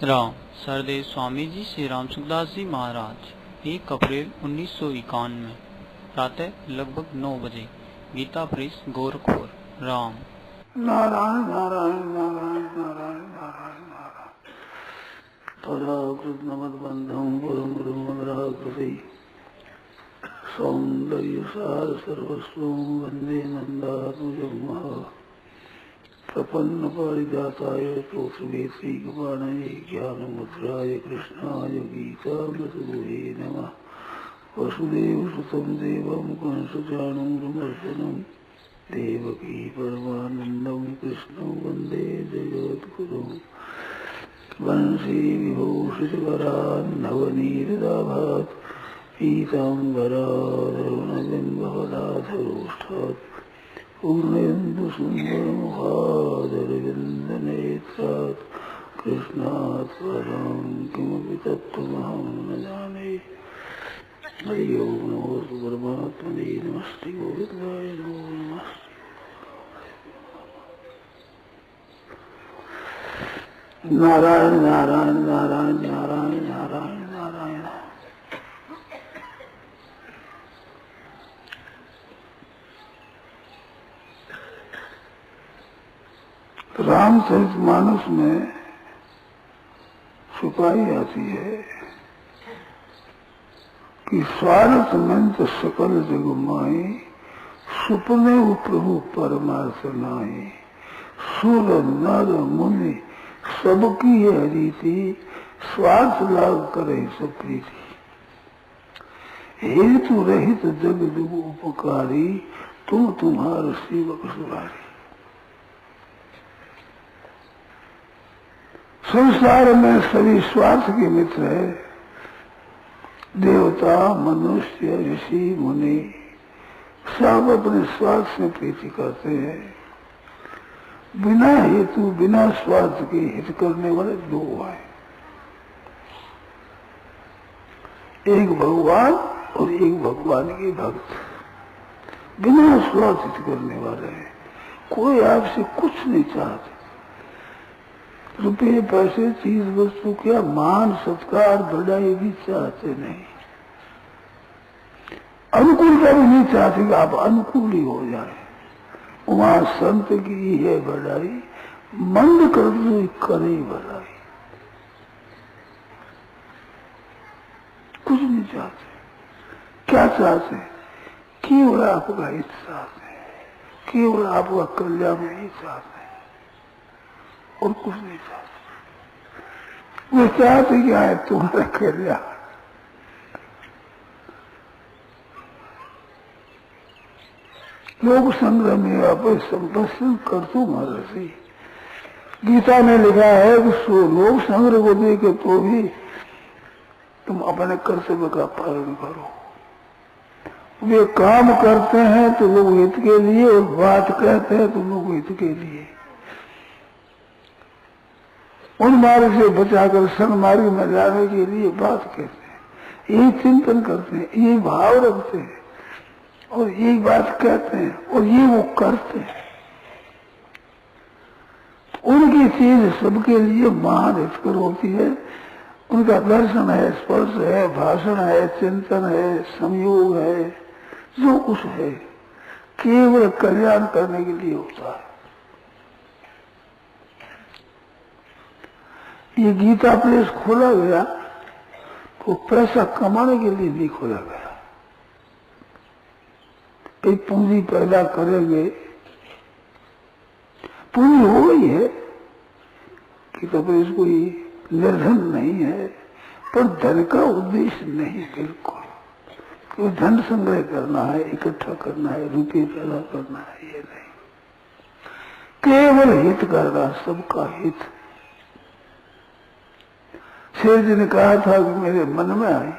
राम सरदेव स्वामी जी श्री राम सुखदास जी महाराज 1 अप्रैल 1991 प्रातः लगभग 9 बजे गीता प्रेस गोरखपुर। राम नारायण नारायण नारायण नारायण नारायण नारायण पराकृतमद्बन्धं परं गुरुमगराकृति सौन्दर्यसार सर्वस्वं वन्दे नन्दात्मजं प्रपन्न पारिजाताय तोत्रवेत्रैकपाणये ज्ञानमुद्राय कृष्णाय गीतामृतगुहे नमः। वसुदेवसुतं देवं कंसचाणूरमर्दनं देवकी परमानन्दं कृष्णं वन्दे जगद्गुरुं। वंशी विभूषितकरान् नवनीरदाभात् पीताम्बराधरुणबिम्बफलाधरोष्ठात् पूर्णेन्दुसुन्दरमुखादरविन्दनेत्रात् कृष्णात् परं किमपि तत्त्वमहं न जाने। हरि ओं नमो परमात्मने नमस्ते गोविन्दाय नमो नमस्ते। नारायण नारायण नारायण नारायण नारायण नारायण। रामचरितमानस में छुपाई आती है कि स्वार्थ मंत सकल जग माई सुपने प्रभु परमार्थ नाई। सुर नर मुनि सबकी है रीति स्वार्थ लाभ करे सब प्रीति। हेतु रहित जग जुग उपकारी तुम तुम्हारा सेवक सुरारी। संसार में सभी स्वार्थ के मित्र है। देवता मनुष्य ऋषि मुनि सब अपने स्वार्थ से प्रीति करते हैं। बिना हेतु बिना स्वार्थ के हित करने वाले दो हैं, एक भगवान और एक भगवान के भक्त। बिना स्वार्थ हित करने वाले हैं। कोई आपसे कुछ नहीं चाहते, रुपये पैसे चीज वस्तु क्या मान सत्कार बढ़ाई भी चाहते नहीं। अनुकूल का भी नहीं चाहते कि आप अनुकूल ही हो जाए। वहां संत की है बढ़ाई, मंद कर दो करे बढ़ाई। कुछ नहीं चाहते। क्या चाहते? केवल आपका हित चाहते हैं, केवल आपका कल्याण नहीं चाहते और कुछ नहीं चाहते। वो चाहते क्या है? तुम्हारा कल्याण। लोक संग्रह में आप संपत्ति कर तू महर्षि। गीता में लिखा है कि लोक संग्रह को देखे तो भी तुम अपने कर्तव्य का पालन करो। वे काम करते हैं तो लोग हित के लिए और बात कहते हैं तो लोग हित के लिए। उन मार्ग से बचाकर संग मार्ग में लाने के लिए बात कहते हैं, यही चिंतन करते हैं, यही भाव रखते हैं और यही बात कहते हैं और ये वो करते हैं। उनकी चीज सबके लिए महान हितकर होती है। उनका दर्शन है, स्पर्श है, भाषण है, चिंतन है, संयोग है, जो कुछ है केवल कल्याण करने के लिए होता है। ये गीता प्रेस खोला गया तो पैसा कमाने के लिए नहीं खोला गया। एक पूंजी पैदा करेंगे, पूंजी हो गई है कि तो प्रेस कोई निर्धन नहीं है, पर धन का उद्देश्य नहीं बिल्कुल। कोई धन संग्रह करना है, इकट्ठा करना है, रुपये पैदा करना है, ये नहीं। केवल हित करना, सबका हित। शेर जी ने कहा था कि मेरे मन में आई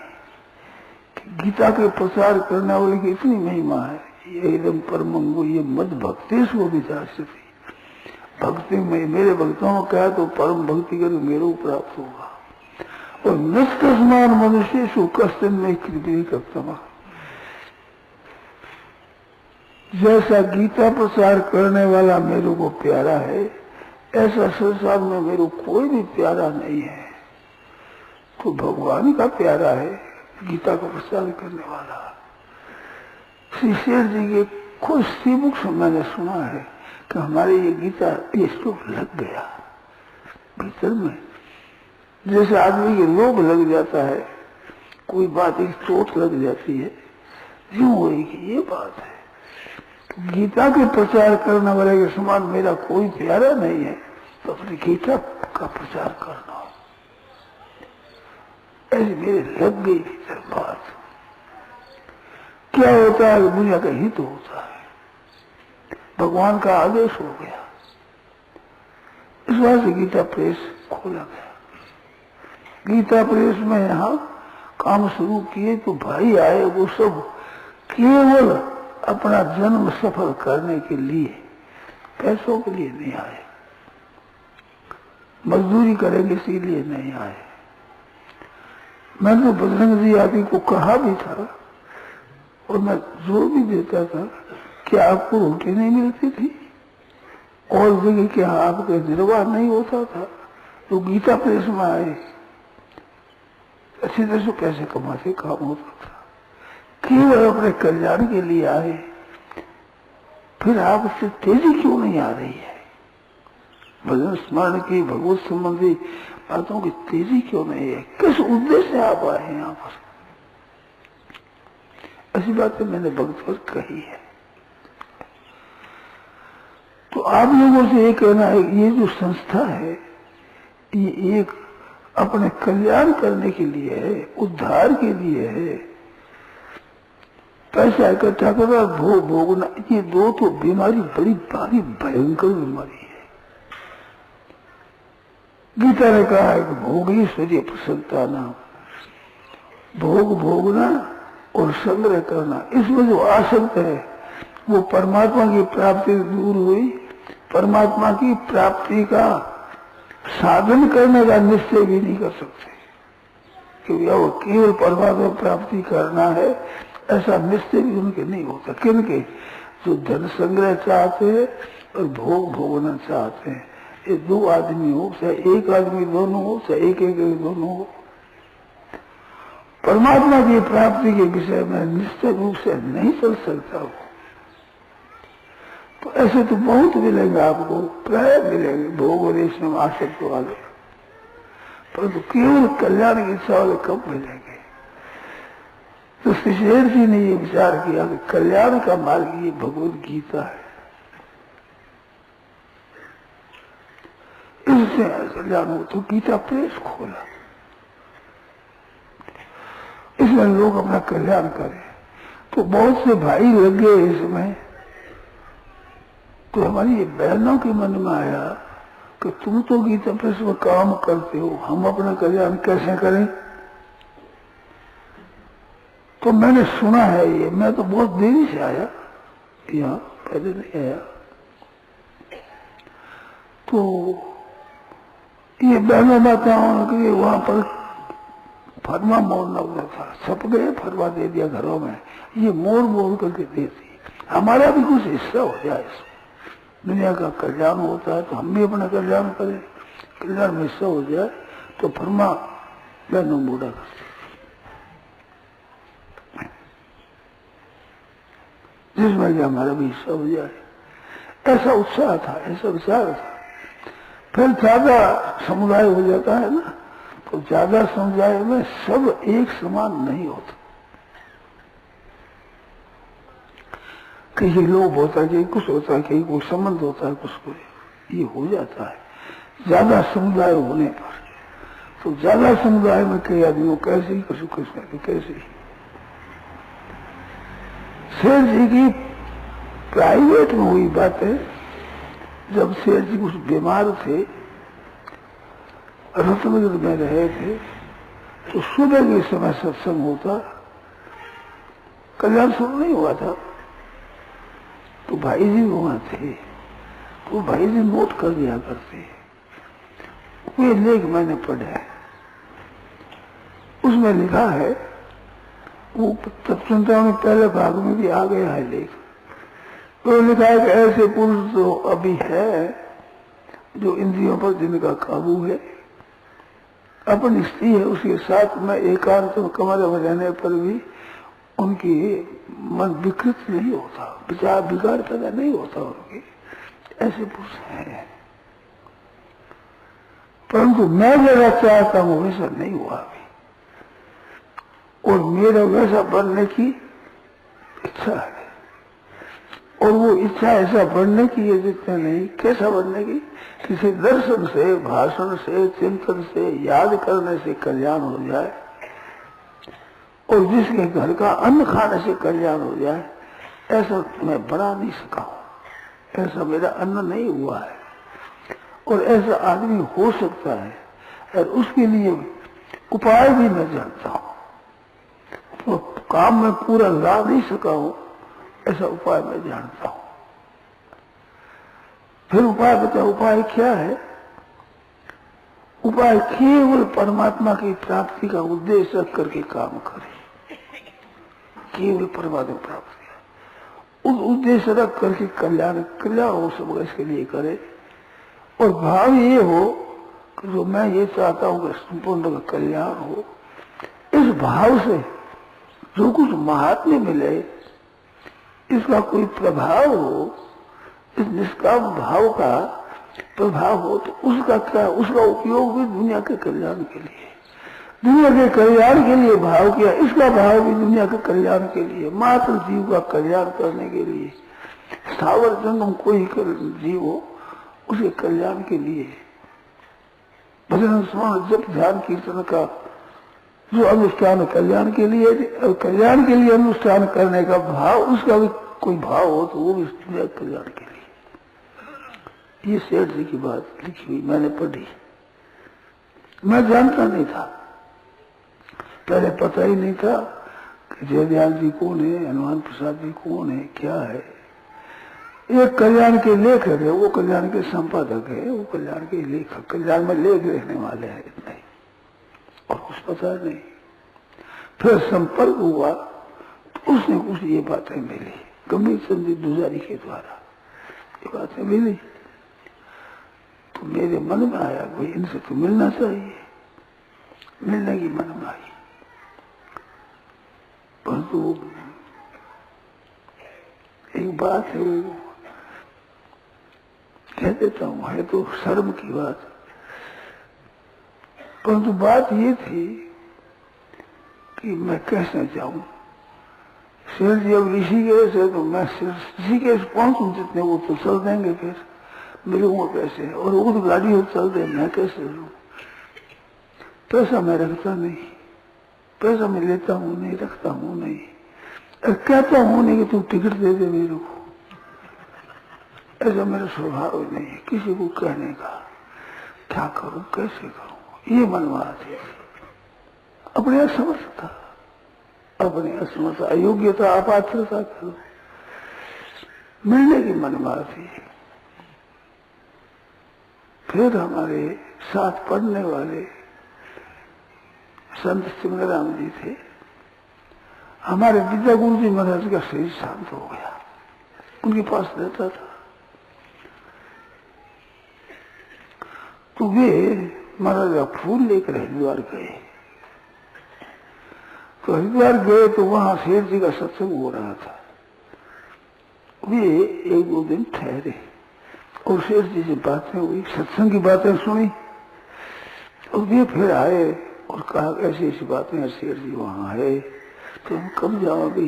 कि गीता के प्रचार करने वाले की इतनी महिमा है, ये एकदम परमंगो, ये मद भक्ति को विचारती। भक्ति में मेरे भक्तों को कहा तो परम भक्ति कर मेरे को प्राप्त होगा। और निष्कर्षमान मनुष्य सुकस्तन में कृपी करता। जैसा गीता प्रचार करने वाला मेरे को प्यारा है, ऐसा संसार में मेरे को कोई भी प्यारा नहीं है। तो भगवान का प्यारा है, गीता का प्रचार करने वाला। श्री शेर जी के खुद श्रीमुख से मैंने सुना है कि हमारे ये गीता ये श्लोक लग गया भीतर में, जैसे आदमी के लोभ लग जाता है, कोई बात एक चोट लग जाती है, यूं हुई कि ये बात है। तो गीता के प्रचार करने वाले के समान मेरा कोई प्यारा नहीं है, तो अपनी गीता का प्रचार करना ऐसे मेरे लग गई भीतर बात। क्या होता है, दुनिया का हित होता है, भगवान का आदेश हो गया, इस बात से गीता प्रेस खोला गया। गीता प्रेस में यहाँ काम शुरू किए तो भाई आए, वो सब केवल अपना जन्म सफल करने के लिए, पैसों के लिए नहीं आए, मजदूरी करेंगे इसीलिए नहीं आए। मैंने तो बजरंग जी आदि को कहा भी था और मैं जोर भी देता था कि आपको रोटी नहीं मिलती थी और जगह क्या आपका निर्वाह नहीं होता था, तो गीता प्रेस में आए, अच्छी तरह से पैसे कमाते काम होता था, केवल अपने कल्याण के लिए आए। फिर आपसे तेजी क्यों नहीं आ रही है, भजन स्मरण की भगवत संबंधी बातों की तेजी क्यों नहीं है, किस उद्देश्य से आप आए हैं यहाँ पर? ऐसी बातें मैंने भक्त पर कही है। तो आप लोगों से ये कहना है, ये जो संस्था है ये एक अपने कल्याण करने के लिए है, उद्धार के लिए है। पैसा इकट्ठा करना, भोगना, ये दो तो बीमारी बड़ी भारी भयंकर बीमारी है। गीता ने कहा है कि भोगी सूर्य प्रसन्नता नाम, भोग भोगना और संग्रह करना, इसमें जो आसक्त है वो परमात्मा की प्राप्ति दूर हुई, परमात्मा की प्राप्ति का साधन करने का निश्चय भी नहीं कर सकते, क्योंकि वो केवल परमात्मा प्राप्ति करना है ऐसा निश्चय भी उनके नहीं होता। किनके? जो धन संग्रह चाहते हैं और भोग भोगना चाहते हैं, ये दो आदमी हो, चाहे एक आदमी दोनों हो, चाहे एक एक दोनों हो, परमात्मा की प्राप्ति के विषय में निश्चित रूप से नहीं चल सकता हो। तो ऐसे तो बहुत मिलेंगे आपको, प्राय मिलेंगे भोग और इसमें आसक्त वाले, परंतु केवल कल्याण की इच्छा वाले कब मिलेंगे। तो शेर जी ने ये विचार किया कि कल्याण का मार्ग ये भगवत गीता है, इससे कल्याण हो। तो गीता प्रेस खोला, इसमें लोग अपना कल्याण करें। तो बहुत से भाई लग गए इसमें। तो हमारी ये बहनों के मन में आया कि तुम तो गीता प्रेस में काम करते हो, हम अपना कल्याण कैसे करें। तो मैंने सुना है ये, मैं तो बहुत देरी से आया यहाँ, पहले नहीं आया। तो ये बहनों माताओं के वहां पर फरमा मोड़ना हुआ था, छप गए, फरमा दे दिया घरों में, ये मोड़ मोड़ करके देती, हमारा भी कुछ हिस्सा हो जाए इसमें। दुनिया का कल्याण होता है तो हम भी अपना कल्याण करें, कल्याण में हिस्सा हो जाए तो फरमा बहनों मोड़ा करते, जिसमें कि हमारा भी हिस्सा हो जाए, ऐसा उत्साह था, ऐसा विचार था। फिर ज्यादा समुदाय हो जाता है ना, तो ज्यादा समुदाय में सब एक समान नहीं होता, कहीं लोभ होता है, कहीं कुछ होता है, कहीं कोई संबंध होता है, कुछ कोई ये हो जाता है ज्यादा समुदाय होने पर। तो ज्यादा समुदाय में कई आदमियों कैसे ही कुछ कैसे ही। शेर जी की प्राइवेट में हुई बात है, जब शेर जी कुछ बीमार थे, रत्नगिर में रहे थे, तो सुबह के समय सत्संग होता, कल्याण शुरू नहीं हुआ था, तो भाई जी वहां थे, तो भाई जी नोट कर दिया करते, वे लेख मैंने पढ़ा है, उसमें लिखा है, वो तत्वचिंता में पहले भाग में भी आ गया है लेख, तो लिखा है कि ऐसे पुरुष तो अभी है जो इंद्रियों पर जिनका काबू है, अपनी स्त्री है, उसके साथ में एकांत में कमरे में रहने पर भी उनकी मन विकृत नहीं होता, विचार बिगाड़ पैदा नहीं होता उनके, ऐसे पुरुष हैं। परंतु मैं जरा चाहता हूं वैसा नहीं हुआ अभी, और मेरा वैसा बनने की इच्छा है, और वो इच्छा ऐसा बनने की है जितना नहीं, कैसा बनने की, किसी दर्शन से, भाषण से, चिंतन से, याद करने से कल्याण हो जाए, और जिसके घर का अन्न खाने से कल्याण हो जाए, ऐसा मैं बना नहीं सका हूं, ऐसा मेरा अन्न नहीं हुआ है, और ऐसा आदमी हो सकता है, और उसके लिए उपाय भी मैं जानता हूं, तो काम में पूरा ला नहीं सका हूं, ऐसा उपाय मैं जानता हूं। फिर उपाय बता, उपाय क्या है? उपाय केवल परमात्मा की प्राप्ति का उद्देश्य रख करके काम करे, केवल परमात्मा प्राप्ति उस उद्देश्य रख करके कल्याण हो सब इसके लिए करे, और भाव ये हो कि जो मैं ये चाहता हूं कि संपूर्ण का कल्याण हो, इस भाव से जो कुछ महात्म्य मिले, इसका कोई प्रभाव हो, इस निष्काम भाव का प्रभाव हो, तो उसका क्या, उसका उपयोग भी दुनिया के कल्याण के लिए, दुनिया के कल्याण के लिए भाव किया, इसका भाव भी दुनिया के कल्याण के लिए, मात्र जीव का कल्याण करने के लिए, स्थावर जंगम कोई जीव हो उसके कल्याण के लिए, भजन स्मरण जप ध्यान कीर्तन का जो अनुष्ठान कल्याण के लिए, और कल्याण के लिए अनुष्ठान करने का भाव, उसका भी कोई भाव हो तो वो भी दुनिया के कल्याण के लिए। ये सेठ जी की बात लिखी हुई मैंने पढ़ी, मैं जानता नहीं था, पहले पता ही नहीं था कि जयदयाल जी कौन है, हनुमान प्रसाद जी कौन है, क्या है। एक कल्याण के लेखक है, वो कल्याण के संपादक है, वो कल्याण के लेखक, कल्याण में लेख लिखने वाले हैं, इतना ही, और कुछ पता नहीं। फिर संपर्क हुआ तो उसने कुछ ये बातें मिली, गंभीर चंद दुजारी के द्वारा ये बातें मिली, तो मेरे मन में आया भाई इनसे तो मिलना चाहिए, मिलने की मन में आई। परंतु एक बात है, वो कह देता हूं, है तो शर्म की बात, परंतु बात ये थी कि मैं कैसे जाऊं। शेर जी अब ऋषिकेश है तो मैं ऋषिकेश पहुंचूं जितने, वो तो चल देंगे, फिर मिलूंगा कैसे, और वो तो गाड़ी हो चल दे, मैं कैसे लूं। पैसा मैं रखता नहीं, पैसा मैं लेता हूं नहीं, रखता हूं नहीं, कहता हूं नहीं कि तू टिकट दे दे मेरे को, ऐसा मेरा स्वभाव नहीं है किसी को कहने का, क्या करूं कैसे करूं, ये मनवा थे। अपने असमर्थता, अपनी असमर्थता, अयोग्यता, अपात्रता करो, मिलने की मनवा थी। फिर हमारे साथ पढ़ने वाले संत सिंगराम जी थे, हमारे विद्या गुरु जी महाराज का शरीर शांत हो गया, उनके पास रहता था, तो वे महाराज का फूल लेकर हरिद्वार गए। तो हरिद्वार गए तो वहां शेर जी का सत्संग हो रहा था, वे एक दो दिन ठहरे और शेर जी से बातें हुई, सत्संग की बातें सुनी, और वे फिर आए और कहा ऐसी ऐसी बातें, शेर जी वहां है तो हम कब जाओगे,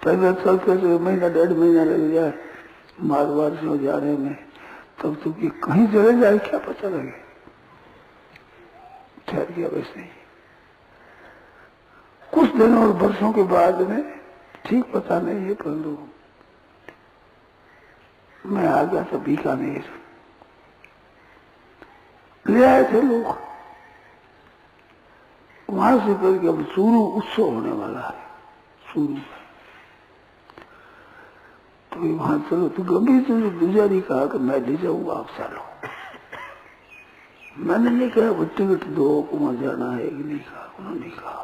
पहले चलते तो महीना डेढ़ महीना लग जाए मारवाड़ से जाने में, तब तो कि कहीं चले जाए क्या पता लगे, ठहर गया वैसे ही। कुछ दिनों और वर्षों के बाद में, ठीक पता नहीं है, परंतु मैं आ गया था बीकानेर, ले आए थे लोग, वहां से करके अब चूरू उत्सव होने वाला है, चूरू, तो वहां चलो, तो गंभीर चंद दुजारी कहा कि मैं ले जाऊंगा, आप चलो। मैंने नहीं कहा वो टिकट दो, वहां जाना है कि नहीं कहा, उन्होंने कहा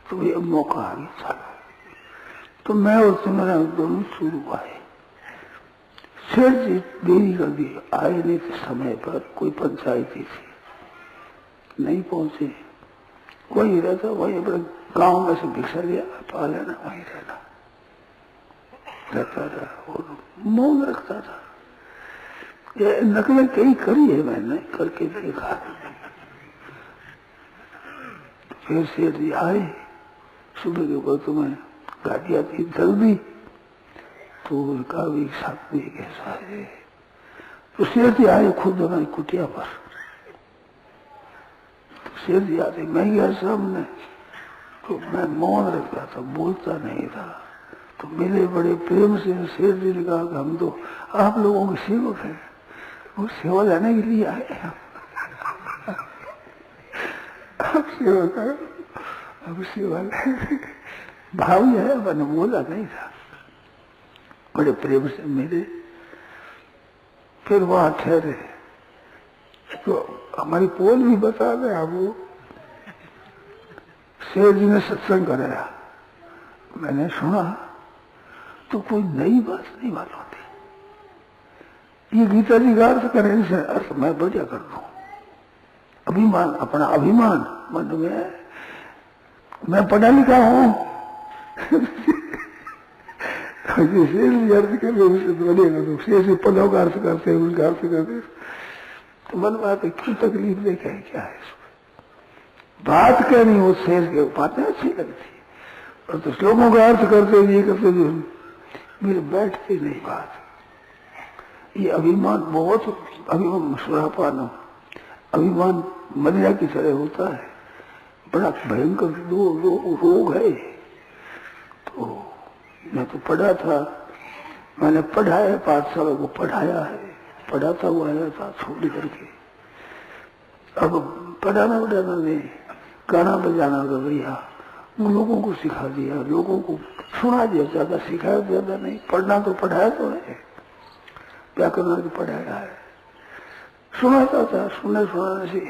तो भैया मौका आ गया, चलो। तो मैं और सिमरा दोनों चूरू आए, शेर जी देरी कर दी, आए नहीं थे समय पर, कोई पंचायती थी, नहीं पहुंचे, वही रहता, वही अपने गांव में से भिक्षा लिया, पा लेना, वही रहना रहता था और मौन रखता था। ये नकलें कई करी है मैंने, करके देखा। फिर सेठ जी आए सुबह के वक्त में, गाड़ी आती जल्दी, तो उनका भी साथ भी कैसा है। तो सेठ जी आए खुद हमारी कुटिया पर। तो सेठ जी आते, मैं गया सामने, तो मैं मौन रखता था, बोलता नहीं था। तो मिले बड़े प्रेम से, सेठ जी ने कहा कि हम तो आप लोगों के सेवक हैं, वो सेवा लेने के लिए आए हैं। अब सेवा करो, अब सेवा भाव है, मैंने बोला नहीं था। बड़े प्रेम से मिले, फिर वहां ठहरे। तो हमारी पोल भी बता दे आपको, सेठ जी ने सत्संग कराया, मैंने सुना, तो कोई नई बात नहीं मालूम होती। ये गीता जी का अर्थ करें, इसे अर्थ मैं बढ़िया कर दूं। अभिमान, अपना अभिमान मन में, मैं पढ़ा लिखा हूं, जैसे अर्थ कर बढ़िया पदों का अर्थ करते हैं, उनका अर्थ करते, तो मन में आते क्यों तकलीफ देखे, क्या है इसमें बात कहनी, वो शेर के बातें अच्छी लगती, और तो श्लोकों का अर्थ करते ये करते, जो मेरे बैठते नहीं बात। ये अभिमान बहुत, अभिमान सुरापान, अभिमान मदिरा की तरह होता है, बड़ा भयंकर रोग है। तो मैं तो पढ़ा था, मैंने पढ़ाया, पाठशाला को पढ़ाया है, पढ़ाता हुआ आया था छोड़ करके। अब पढ़ाना नहीं, गाना बजाना तो भैया उन लोगों को सिखा दिया, लोगों को सुना दिया, ज्यादा सिखाया ज्यादा नहीं। पढ़ना तो पढ़ाया तो है, व्याकरण तो पढ़ाया है, सुनाता था, सुनने सुनाने से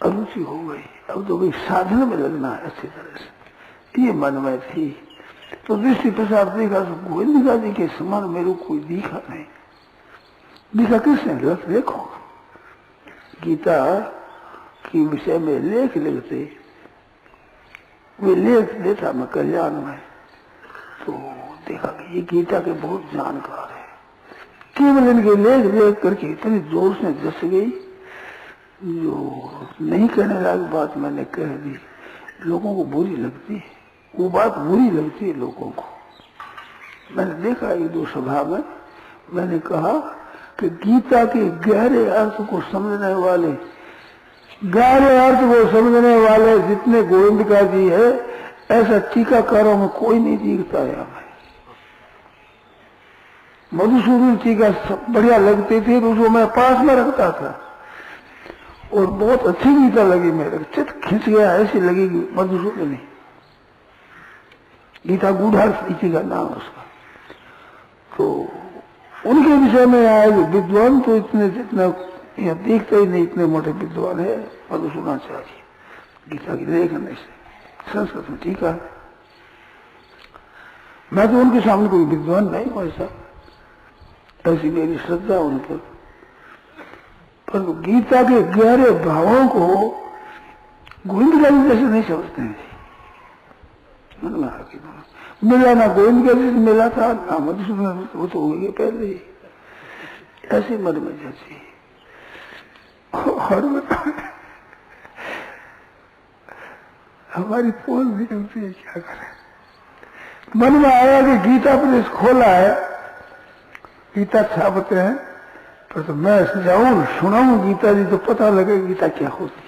अरुचि हो गई। अब तो भाई साधन में लगना है अच्छी तरह से, ये मन में थी। तो दृष्टि प्रसाद देखा तो गोविंदा जी के समान मेरे कोई दिखा नहीं। दिखा किसने? लख देखो, गीता की विषय में लेख लिखते, वे लेख देता मैं कल्याण में, तो देखा कि ये गीता के बहुत जानकार है। केवल इनके लेख देख करके इतनी जोर से जस गई, जो नहीं कहने लायक बात मैंने कह दी, लोगों को बुरी लगती है, वो बात बुरी लगती है लोगों को। मैंने देखा एक दो सभा में, मैंने कहा कि गीता के गहरे अर्थ को समझने वाले, गहरे अर्थ को समझने वाले जितने गोविंदा जी है, ऐसा टीकाकारों में कोई नहीं दिखता है हमें। मधुसूदन टीका बढ़िया लगते थे, तो उसको मैं पास में रखता था, और बहुत अच्छी गीता लगी मेरे, चित खींच गया, ऐसी लगेगी मधुसूदनी गीता, गूढ़ा टीका नाम उसका। तो उनके विषय में आए विद्वान तो इतने, जितना यहाँ देखते ही नहीं, इतने मोटे विद्वान है, मधुसूदन चाहिए गीता की देखने से, संस्कृत में टीका है। मैं तो उनके सामने कोई विद्वान नहीं हूं, ऐसा ऐसी मेरी श्रद्धा उन पर गीता के गहरे भावों को गोविंदा जी जैसे नहीं समझते हैं। मिला ना गोविंदा जी से मिला था, ना मधुसूदन, वो तो हो गए पहले ही, ऐसे मन में जैसी। और हमारी पोल निकलती है, क्या करें। मन में आया कि गीता प्रेस खोला है, गीता छापते हैं, पर तो मैं जाऊं सुनाऊं गीता जी तो पता लगे गीता क्या होती है।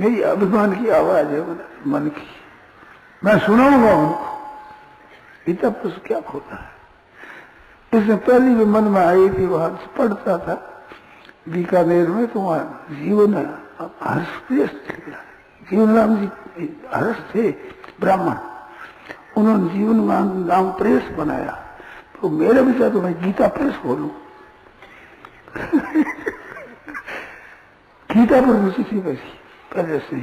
मेरी अभिमान की आवाज है मन की, मैं सुनाऊंगा उनको गीता प्रेस क्या होता है। इससे पहले भी मन में आई थी, वहां से पढ़ता था बीकानेर में, तो वहां जीवन हर्ष, जीवन राम जी हर्ष थे ब्राह्मण, उन्होंने जीवन नाम प्रेस बनाया। तो मेरे विचार तो मैं गीता प्रेस खोलूं। गीता पर रुचि थी वैसी पहले से ही,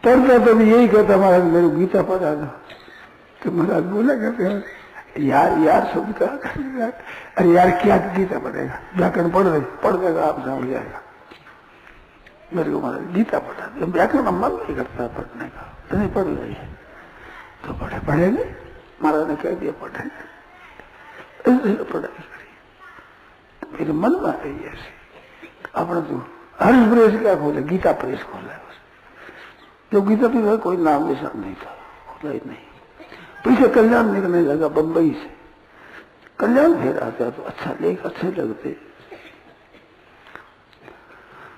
पढ़ता तो भी यही कहता महाराज मेरे गीता पढ़ा दो, तो महाराज बोला कहते हैं यार यार शब्द का अरे यार क्या गीता पढ़ेगा, व्याकरण पढ़ देगा आप समझ जाएगा। मेरे को महाराज गीता पढ़ा दे, व्याकरण मन नहीं करता पढ़ने का, तो नहीं पढ़ रही है तो पढ़ेंगे। महाराज ने कह दिया पढ़ेंगे, ऐसे पढ़ाई करी मेरे मन में आ रही है ऐसे। अपना तो हर प्रेस क्या खोले, गीता प्रेस खोला है। जो गीता प्रेस कोई नाम निशान नहीं था, खोला ही नहीं। पीछे कल्याण निकलने लगा बंबई से, कल्याण फिर आता तो अच्छा लेख अच्छे लगते।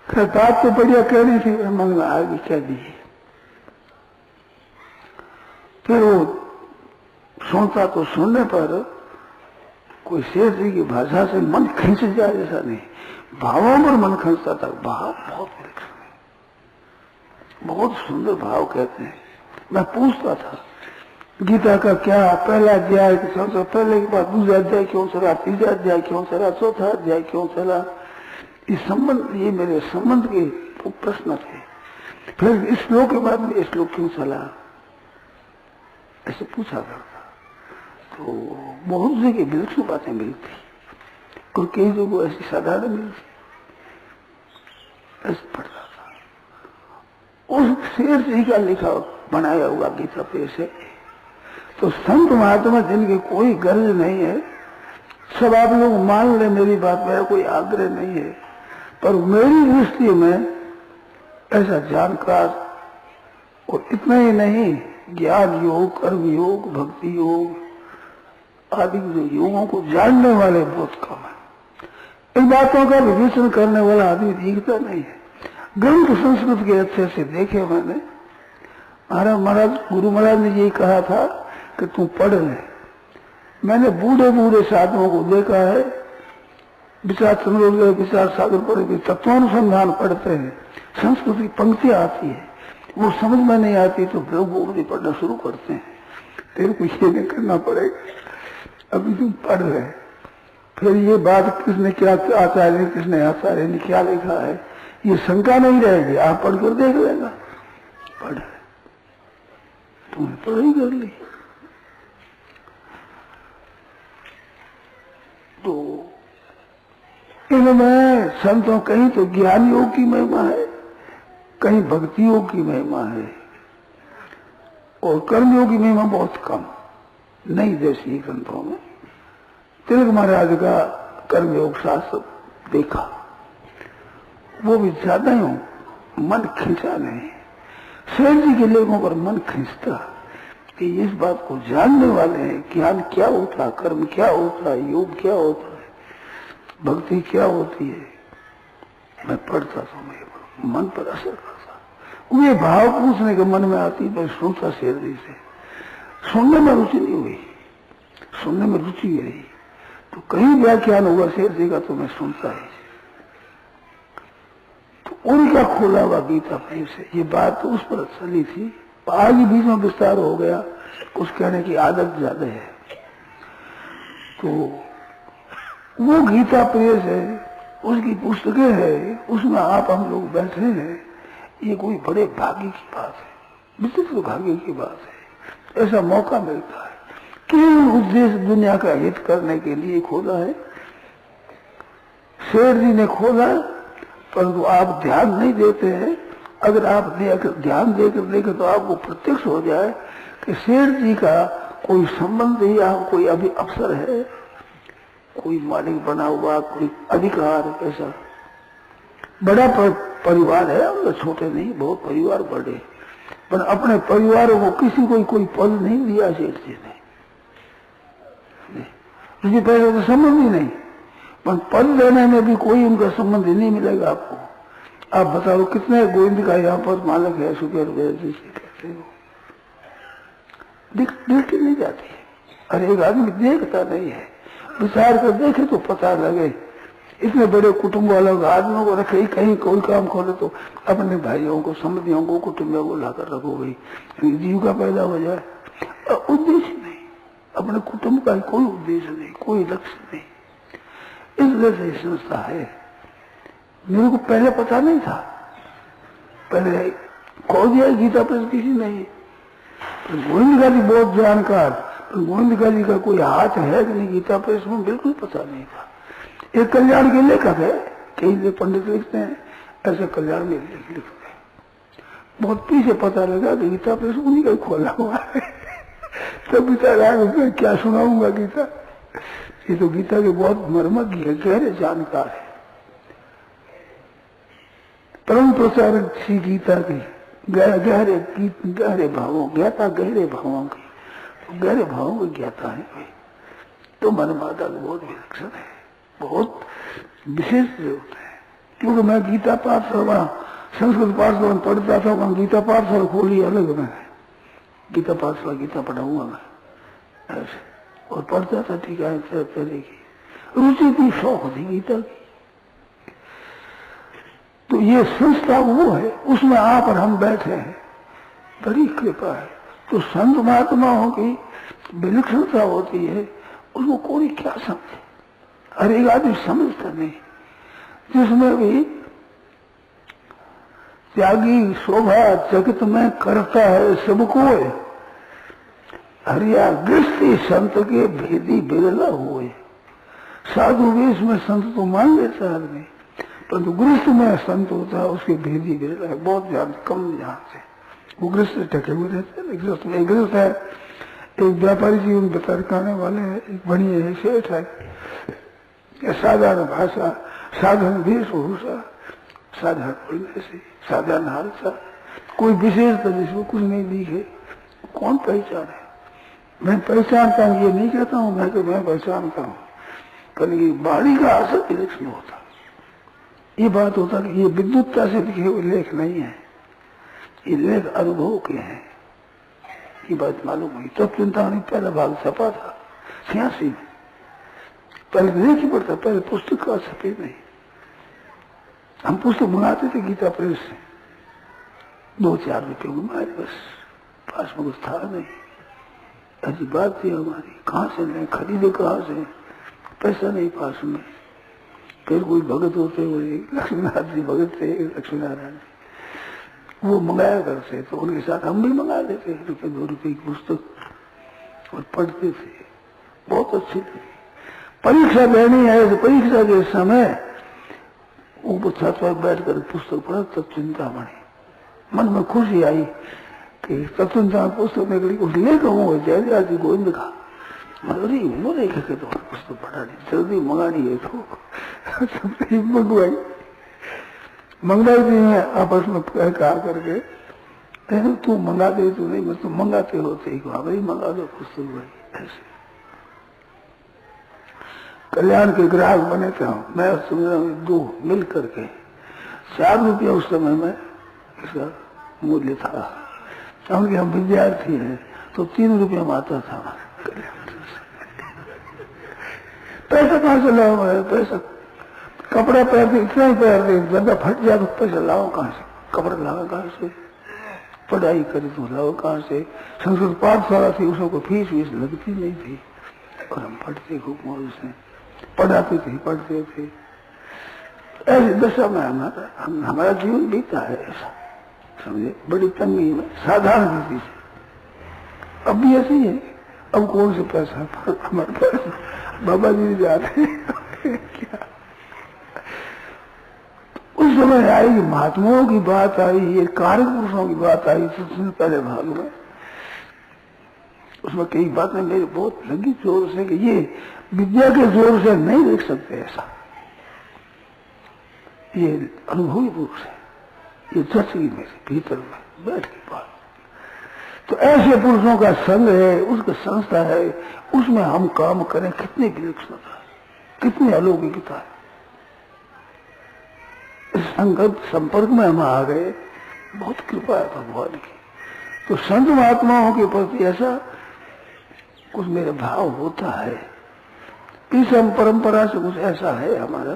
बात तो बढ़िया कहनी थी, मन में आगे कह दी। फिर वो सुनता तो सुनने पर कोई शेर जी की भाषा से मन खींच जाए ऐसा नहीं, भावों पर मन खींचता था। भाव बहुत सुंदर भाव कहते हैं। मैं पूछता था गीता का क्या पहला अध्याय पहले के बाद दूसरा अध्याय क्यों चला, तीसरा अध्याय क्यों चला, चौथा अध्याय क्यों चला, इस संबंध ये मेरे संबंध के प्रश्न थे। फिर इस श्लोक के बाद में श्लोक क्यों चला ऐसे पूछा करता। तो बहुत जगह विलक्षण बातें मिलती और कई जगह ऐसी साधारण मिलती, ऐसे पढ़ता था। उस शेर जी का लिखा बनाया हुआ गीता पेश है। तो संत महात्मा जिनकी कोई गर्ज नहीं है, सब आप लोग मान ले मेरी बात, मेरा कोई आग्रह नहीं है, पर मेरी दृष्टि में ऐसा जानकार और इतना ही नहीं, ज्ञान योग, कर्म योग, भक्ति योग आदि जो योगों को जानने वाले बहुत कम है। इन बातों का विवेचन करने वाला आदमी दिखता नहीं है। ग्रंथ संस्कृत के अच्छे से देखे मैंने। महाराज गुरु महाराज ने यही कहा था कि तू पढ़ ले। मैंने बूढ़े बूढ़े साधुओं को देखा है, विचार चंद्रोदय विचार सागर पढ़ के तत्वानुसंधान पढ़ते हैं, संस्कृत की पंक्तियां आती है, वो समझ में नहीं आती तो ब्रह्मोपनिषद पढ़ना शुरू करते हैं। तेरे को ये नहीं करना पड़ेगा, अभी तुम पढ़ रहे। फिर ये बात किसने क्या आचार्य किसने आचार्य ने क्या लिखा है ये शंका नहीं रहेगी, आप पढ़कर देख लेगा। पढ़ तुमने पढ़ाई कर ली तो इनमें संतों कहीं तो ज्ञान योग की महिमा है, कहीं भक्ति योग की महिमा है और कर्म योग की महिमा बहुत कम नहीं। जैसी ग्रंथों में तिलक महाराज का कर्म योग शास्त्र देखा, वो भी ज्यादा ही मन खींचा नहीं। शेर जी के लेखों पर मन खींचता कि इस बात को जानने वाले हैं, ज्ञान क्या होता, कर्म क्या होता, योग क्या होता है, भक्ति क्या होती है। मैं पढ़ता था, मेरे मन पर असर करता। वे भाव पूछने के मन में आती, मैं सुनता शेर जी से। सुनने में रुचि नहीं हुई, सुनने में रुचि रही तो कहीं व्याख्यान हुआ शेर जी का तो मैं सुनता ही। तो उनका खोला हुआ गीता प्रेम से ये बात तो उस पर चली थी, आगे बीच में विस्तार हो गया, कुछ कहने की आदत ज्यादा है। तो वो गीता प्रेस है, उसकी पुस्तकें है, उसमें आप हम लोग बैठे हैं, ये कोई बड़े भाग्य की बात है, विचित्र भाग्य की बात है। ऐसा मौका मिलता है, केवल उद्देश्य दुनिया का हित करने के लिए खोला है। शेर जी ने खोला, परंतु आप ध्यान नहीं देते हैं। अगर आप ध्यान देकर देखें तो आपको प्रत्यक्ष हो जाए कि शेर जी का कोई संबंध या कोई अभी अवसर है, कोई मालिक बना हुआ, कोई अधिकार, ऐसा बड़ा परिवार है, उनका छोटे नहीं, बहुत परिवार बड़े, पर अपने परिवारों को किसी को कोई पद नहीं दिया शेर जी ने। उसके पहले तो संबंध ही नहीं, पर पद देने में भी कोई उनका संबंध ही नहीं मिलेगा आपको। आप बताओ कितने गोविंद का यहाँ पर मालिक है, सुखेर जिसे कहते हो, देखी नहीं जाती है। अरे एक आदमी देखता नहीं है, विचार कर देखे तो पता लगे। इतने बड़े कुटुंब वालों को आदमियों को रखे, कहीं कोई काम खोले तो अपने भाइयों को, समधियों को, कुटुंबियों को लाकर रखो, भाई जीविका पैदा हो जाए। उद्देश्य नहीं, अपने कुटुंब का कोई उद्देश्य नहीं, कोई लक्ष्य नहीं। इसलिए से संस्था है। मेरे को पहले पता नहीं था, पहले खोल दिया गीता प्रेस किसी नहीं, गोविंद का भी बहुत जानकार, गोविंद जी का कोई हाथ है कि नहीं गीता प्रेस में, बिल्कुल पता नहीं था। एक कल्याण के लेखक है, कई पंडित लिखते हैं, ऐसे कल्याण के लिखते हैं। बहुत पीछे पता लगा कि गीता प्रेस उन्हीं का खोला हुआ है। तब बेचारा मैं क्या सुनाऊंगा गीता। ये तो गीता के बहुत मर्मज्ञ है, गहरे जानकार है, परम प्रचारक श्री गीता की गहरे भावों ज्ञाता, गहरे भावों की, तो गहरे भावों की ज्ञाता है भाई। तो मनमाता बहुत विलक्षण है, बहुत विशेष होता है। क्योंकि मैं गीता पाठशाला, संस्कृत पाठशाला में पढ़ता था, वहां गीता पाठशाला खोली अलग में, गीता पाठशाला गीता पढ़ाऊंगा मैं ऐसे, और पढ़ता था ठीक है तरह की रुचि थी, शौक थी गीता की। तो ये संस्था वो है, उसमें आप और हम बैठे हैं, बड़ी कृपा है। तो संत महात्माओं की विलक्षणता होती है, उसको कोई क्या समझे, हर एक आदमी समझता नहीं। जिसमें भी त्यागी शोभा जगत में करता है सबको, हरिया गृहस्थी संत के भेदी बिरला हुए। साधु वेश में संत तो मान लेता आदमी, परंतु गृहस्थ में संत होता है उसके भेदी बिरला है, बहुत ज्यादा कम जानते। वो गृहस्थ टके हुए रहते हैं। गृहस्थ में गृहस्थ है, एक व्यापारी जीवन बताने वाले हैं, एक बढ़िया है, सेठ है, साधारण भाषा, साधारण वेशभूषा, साधारण बोलने से, साधारण हाल सा, कोई विशेषता जिसमें कुछ नहीं दिखे, कौन पहचाने। मैं पहचानता हूँ ये नहीं कहता हूँ मैं, तो मैं पहचानता हूँ, पर ये बाणी का असर विलक्षण होता। ये बात होता कि ये विद्युतता से लिखे हुए लेख नहीं है, ये लेख अनुभव के हैं। ये बात मालूम हुई। तब चिंता नहीं, पहला भाग छपा था 86 में, पहले नहीं की पड़ता, पहले पुस्तक का छपे नहीं। हम पुस्तक मंगाते थे गीता प्रेस से, 2-4 रुपये मंगाए, बस पास में कुछ था नहीं। ऐसी बात थी हमारी, कहाँ से लें, खरीदे कहाँ से, पैसा नहीं पास में। फिर कोई भगत होते हुए, लक्ष्मीनारायण जी भगत थे, लक्ष्मीनारायण, वो मंगाया करते, तो उनके साथ हम भी मंगा लेते, 1-2 रुपये की पुस्तक, और पढ़ते थे, बहुत अच्छी लगी। परीक्षा देनी है, तो परीक्षा के समय ऊपर छत पर बैठ कर पुस्तक पढ़ा, तब चिंता बनी, मन में खुशी आई कि तत्वचिंता पुस्तक निकली, उस लेकर हूँ जयराज जी गोविंद का। अरे वो लेकर के तो पुस्तक पढ़ा नहीं, जल्दी मंगानी है तो मंगवाई। मंगवाई दी है आपस में कहा करके, तू मंगा दे, तू नहीं, मैं तुम मंगाते होते भाई मंगा दो पुस्तक भाई। ऐसे कल्याण के ग्राहक बने थे हम, मैं समझ 2 मिल करके 4 रुपया उस समय में इसका मूल्य था। क्योंकि हम विद्यार्थी हैं तो 3 रुपया में आता था कल्याण। पैसा कहाँ से लाओ है, पैसा कपड़ा पहनते इतना ही पहनते, बंदा फट जाए तो पैसा लाओ कहाँ से, कपड़ा लाओ कहाँ से, पढ़ाई करे तो लाओ कहाँ से। संस्कृत पाठशाला थी, उसमें कोई फीस वीस लगती नहीं थी, और हम पढ़ते खूब मौज से, पढ़ाते थे, पढ़ते थे। ऐसी दशा में हमारा जीवन बीता है, ऐसा समझे, बड़ी तंगी में, साधारण रीति से। अब भी ऐसी है, अब कौन से पैसा हमारे पास, बाबा जी जाते हैं क्या। उस समय आई महात्माओं की बात आई, ये कारक पुरुषों की बात आई, सबसे पहले भाग में। उसमें कई बातें मेरी बहुत लगी जोर से कि ये विद्या के जोर से नहीं देख सकते ऐसा, ये अनुभवी पुरुष है, ये जच गई मेरे भीतर में बैठ के बात। तो ऐसे पुरुषों का संग है, उसका संस्था है, उसमें हम काम करें, कितनी विलक्षणता है, कितनी अलौकिकता है। इस संगत संपर्क में हम आ गए, बहुत कृपा है भगवान की। तो संत महात्माओं के प्रति ऐसा कुछ मेरा भाव होता है, इस हम परंपरा से कुछ ऐसा है हमारा।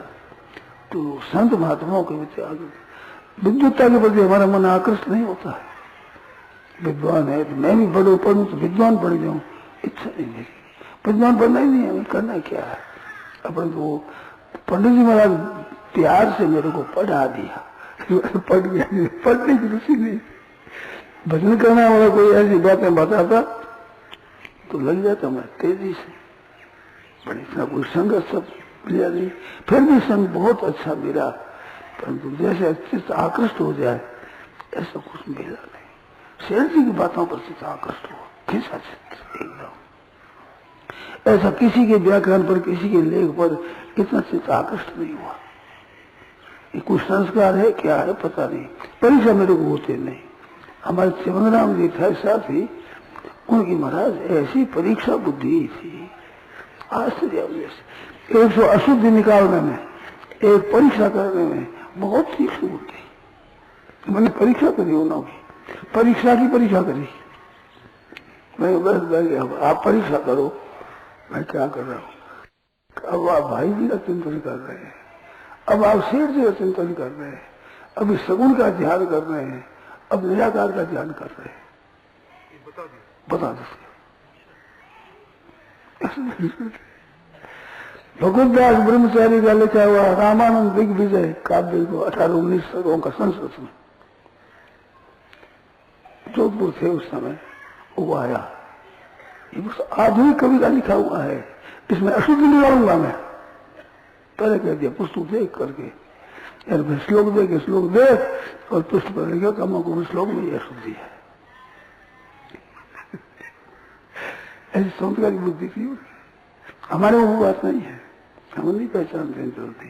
तो संत महात्माओं के प्रति विद्वत्ता के प्रति हमारा मन आकृष्ट नहीं होता है। विद्वान है तो मैं भी बड़ो पढ़ूं तो विद्वान पढ़ जाऊं, इच्छा नहीं मेरी, विद्वान बनना ही नहीं है, करना क्या है। अपन तो पंडित जी महाराज प्यार से मेरे को पढ़ा दिया, पढ़ गया, पढ़ने की रुचि नहीं। भजन करने वाला कोई ऐसी बातें बताता, तो लग जाता मैं तेजी से, पर इतना कोई संघर्ष सब मिला नहीं। फिर भी संग बहुत अच्छा मिला, परंतु जैसे चित्त आकृष्ट हो जाए ऐसा कुछ मिला नहीं। शेर जी की बातों पर चित्त आकृष्ट हुआ, खिंचा चित्त एकदम। ऐसा किसी के व्याख्यान पर, किसी के लेख पर इतना चित्त आकृष्ट नहीं हुआ। ये कुछ संस्कार है क्या है पता नहीं, परीक्षा मेरे को होते नहीं। हमारे चिमंगराम जी थे साथी, उनकी महाराज ऐसी परीक्षा बुद्धि थी, आश्चर्य। 100 अशुद्धि निकालने में, एक परीक्षा करने में बहुत तीक्ष्ण बुद्धि। मैंने परीक्षा करी उन्होंने की, परीक्षा की परीक्षा करी। मैं बस गया, आप परीक्षा करो, मैं क्या कर रहा हूँ। अब आप भाई जी का चिंतन कर रहे हैं, अब आप शेर जी का चिंतन कर रहे हैं, अभी सगुण का ध्यान कर रहे हैं, अब निराकार का ध्यान कर रहे हैं। बता दो। भगवतदास ब्रह्मचारी का लिखा हुआ रामानंद दिग्विजय काव्य को 18-19 शतकों का संस्कृत में, जोधपुर थे उस समय, वो आया। ये बस आधुनिक कवि का लिखा हुआ है, इसमें अशुद्धि निकालूंगा मैं। पहले कह दिया पुस्तक देख करके, यार श्लोक दे, श्लोक देख, और पुस्तक पर लिखा कम को श्लोक में यह अशुद्धि है। ऐसी संस्कारी बुद्धि थी। हमारे वो बात नहीं है, हम नहीं पहचानते चलती,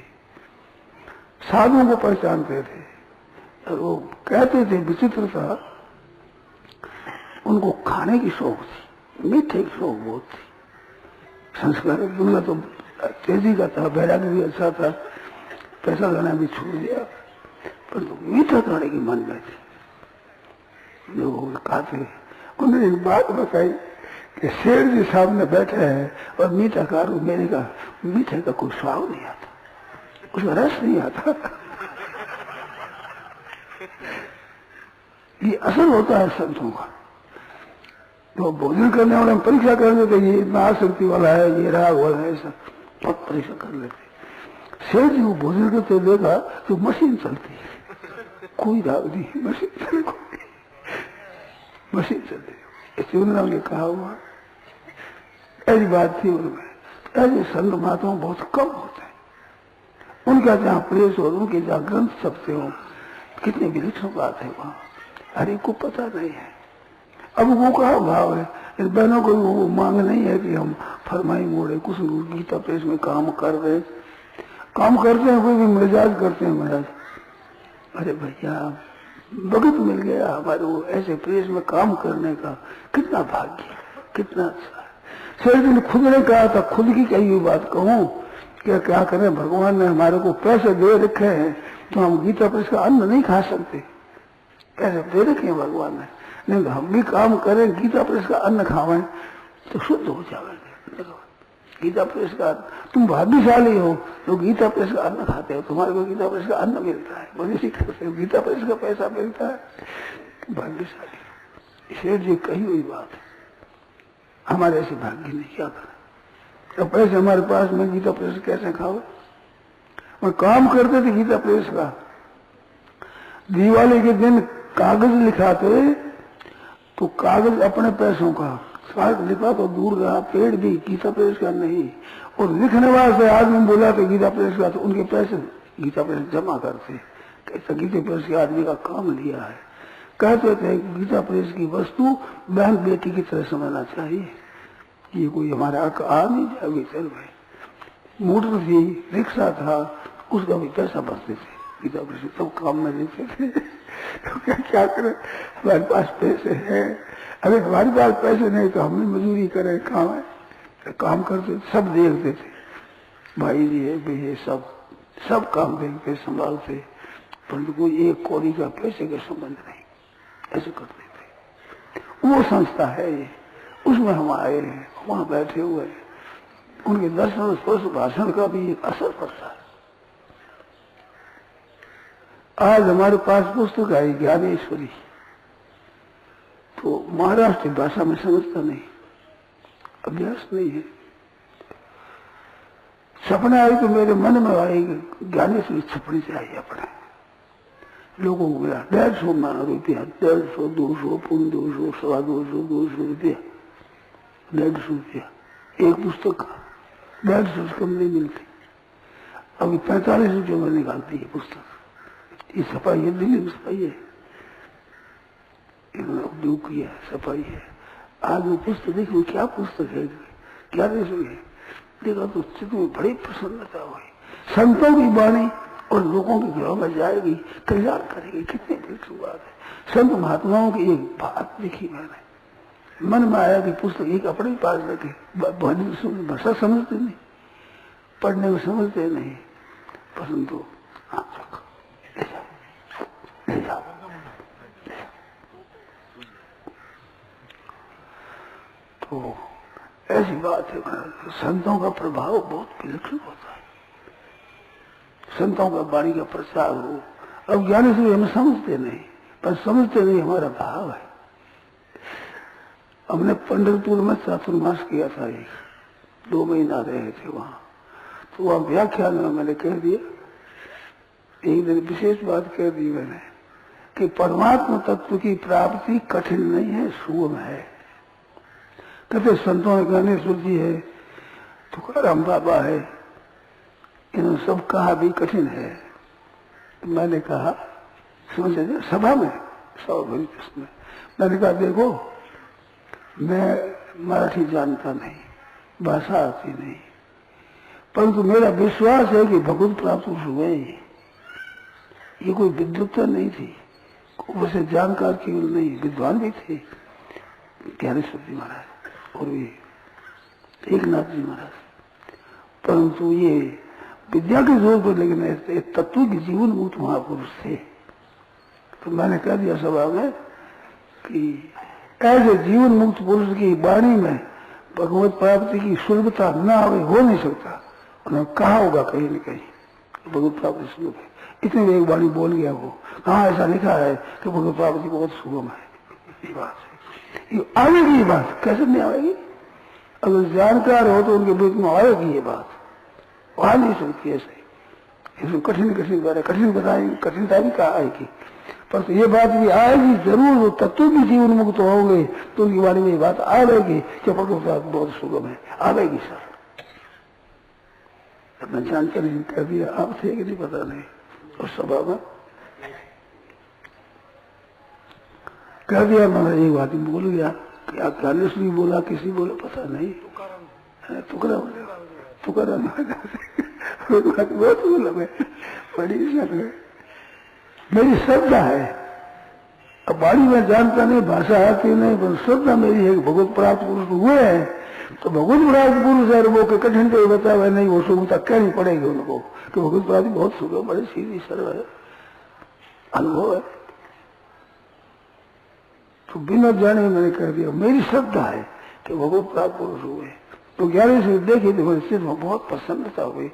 साधुओं को पहचानते थे। और वो कहते थे विचित्रता, उनको खाने की शौक थी, मीठे की शौक बहुत थी। संस्कार दुनिया तो तेजी का था, बैराग भी अच्छा था, पैसा लेना भी छूट दिया, पर तो मीठा खाने की मन में थी। जो खाते, उन्होंने एक बात बताई कि शेर जी सामने बैठे हैं और मीठा खा रहा हूं, मेरे का मीठे का कोई स्वाद नहीं आता, उसका रस नहीं आता। ये असर होता है संतों का। तो भोजन करने वाले हम परीक्षा कर लेते, ये इतना आसक्ति वाला है, ये राग वाला है, ऐसा बहुत परीक्षा कर लेते। शेर जी को भोजन करते देखा तो मशीन चलती है, कोई राग नहीं, मशीन चलती है। शिवराम ने कहा हुआ, ऐसी बात थी उनमें। ऐसे संत महात्मा बहुत कम होते हैं, उनका जहाँ प्रेस हो, उनके जहाँ ग्रंथ छपते हो, कितनी विलक्षण बात है वहाँ, हर एक को पता नहीं है। अब वो कहा भाव है, इस बहनों को वो मांग नहीं है कि हम फरमाई मोड़े, कुछ गीता प्रेस में काम कर रहे, काम करते हैं, कोई भी मिजाज करते हैं महाराज। अरे भैया वक्त मिल गया हमारे को ऐसे प्रेस में काम करने का, कितना भाग्य, कितना अच्छा है। शेर जी ने खुद ने कहा था, खुद की कही हुई बात कहूं कि क्या करें, भगवान ने हमारे को पैसे दे रखे हैं तो हम गीता प्रेस का अन्न नहीं खा सकते, पैसे दे रखे हैं भगवान ने, नहीं तो हम भी काम करें, गीता प्रेस का अन्न खावें तो शुद्ध हो जाएंगे। गीता प्रेस का, तुम भाग्यशाली हो तो गीता प्रेस का अन्न खाते हो, तुम्हारे को गीता प्रेस का अन्न मिलता है, मनुष्य करते हो, गीता प्रेस का पैसा मिलता है, भाग्यशाली। शेर जी कही हुई बात है, हमारे ऐसे भाग्य नहीं, क्या करें। तो पैसे हमारे पास में गीता प्रेस कैसे खाओ। और काम करते थे गीता प्रेस का, दिवाली के दिन कागज लिखाते तो कागज अपने पैसों का, साथ लिखा तो दूर रहा, पेड़ भी गीता प्रेस का नहीं, और लिखने वाले आदमी बोला तो गीता प्रेस का, तो उनके पैसे गीता प्रेस जमा करते, कैसा गीता प्रेस के आदमी का काम लिया है। कहते थे गीता प्रेस की वस्तु बहन बेटी की तरह समझना चाहिए, ये कोई हमारा आ नहीं जाएगी। चल भाई, मोटर थी, रिक्शा था, उसका भी पैसा भरते थे, गीता प्रेस सब काम में देते थे। तो क्या करें, हमारे पास पैसे हैं, अगर हमारे पास पैसे नहीं तो हम भी मजदूरी करें, काम करते, सब देखते थे, भाई जी है भी है, सब काम देखते संभालते, परंतु कोई एक कौड़ी का पैसे का संबंध नहीं, ऐसे करते थे। वो संस्था है ये, उसमें हम आए हैं, वहां बैठे हुए हैं, उनके दर्शन स्पर्श भाषण का भी एक असर पड़ता है। आज हमारे पास पुस्तक आई ज्ञानेश्वरी, तो महाराष्ट्र भाषा में समझता नहीं, अभ्यास नहीं है। सपना आई तो मेरे मन में आएगी ज्ञानेश्वरी छपनी चाहिए अपने लोगों को। मिला 150 रुपया, 150, 200, 200, 250, 200 रुपया, ₹150 एक पुस्तक का, 150 से कम नहीं मिलती। अभी ₹45 में निकालती है पुस्तक। ये सफाई है, दिल्ली में सफाई है, इन्होंने उपयोग किया है, सफाई है। आज वो पुस्तक देखो, क्या पुस्तक है, क्या है, देखा तो चित्त में बड़ी प्रसन्नता हुई। संतों की वाणी और लोगों के घरों में जाएगी, कल्याण करेगी, कितनी दिलचस्प बात है। संत महात्माओं की एक बात देखी मैंने, मन में आया कि पुस्तक एक अपने पास रखे, भाषा समझते नहीं, पढ़ने में समझते नहीं, परंतु ले जाओ। तो ऐसी बात है, संतों का प्रभाव बहुत विलक्षण होता है। संतों का वाणी का प्रचार हो। अब ज्ञानी से हम समझते नहीं, पर समझते नहीं हमारा भाव है। हमने पंढरपुर में चातुर्मास किया था, 2 महीना रहे थे वहां। तो वहां व्याख्यान में मैंने कह दिया, एक दिन विशेष बात कह दी मैंने कि परमात्मा तत्व की प्राप्ति कठिन नहीं है, सुगम है। कहते संतों ने ज्ञानेश्वर जी है, तुकाराम बाबा है, इन्होंने सब कहा भी कठिन है। तो मैंने कहा, समझे सभा में, मैंने कहा देखो, मैं मराठी जानता नहीं, भाषा आती नहीं, परंतु मेरा विश्वास है कि भगवत प्राप्त हुए। ये कोई विद्वत्ता नहीं थी, वैसे जानकार केवल नहीं, विद्वान भी थे, ज्ञानेश्वर जी महाराज और भी एकनाथ जी महाराज, परंतु ये विद्या के जोर पर, लेकिन तत्व के जीवन मुक्त महापुरुष थे। तो मैंने कह दिया सभा में कि ऐसे जीवन मुक्त पुरुष की वाणी में भगवत प्राप्ति की सुलभता न आवे, हो नहीं सकता। उन्होंने कहा होगा कहीं न कहीं भगवत प्राप्ति सुलभ है, इतनी एक वाणी बोल गया वो। कहाँ ऐसा लिखा है कि भगवत प्राप्ति बहुत सुगम है? ये बात है, ये आवेगी, ये बात कैसे नहीं आएगी? अगर जानकार हो तो उनके बीच में आएगी ये बात, आ नहीं सकती ऐसे। इसमें कठिन बताएंगे, कठिनता भी कहा आएगी, पर तो ये बात भी आएगी जरूर। वो तत्व भी जीवन मुक्त होंगे तो उनकी वाणी में ये बात आएगी कि भगवत बहुत सुगम है, आवेगी सर। अपना जानकारी कह दिया, आप थे कि नहीं पता नहीं, और सभा में कह दिया। मैंने एक बात बोल गया, क्या ज्ञानेश्वरी बोला, किसी बोला पता नहीं, तुकाराम बहुत बोला, मैं बड़ी शक है, मेरी श्रद्धा है। अब वाणी में जानता नहीं, भाषा आती नहीं, पर श्रद्धा मेरी है कि भगवत प्राप्त पुरुष हुए हैं, तो भगवत प्राप्त पुरुष है वो के कठिन को बतावे नहीं, वो सुगमता कहनी पड़ेगी उनको कि भगवत प्राप्ति बहुत सुगम, बड़ी सीधी सरल है, अनुभव है। तो बिना जाने मैंने कह दिया, मेरी श्रद्धा है कि भगवत प्राप्त पुरुष हुए। तो 11 से देखी तो मेरे में बहुत प्रसन्नता हुई,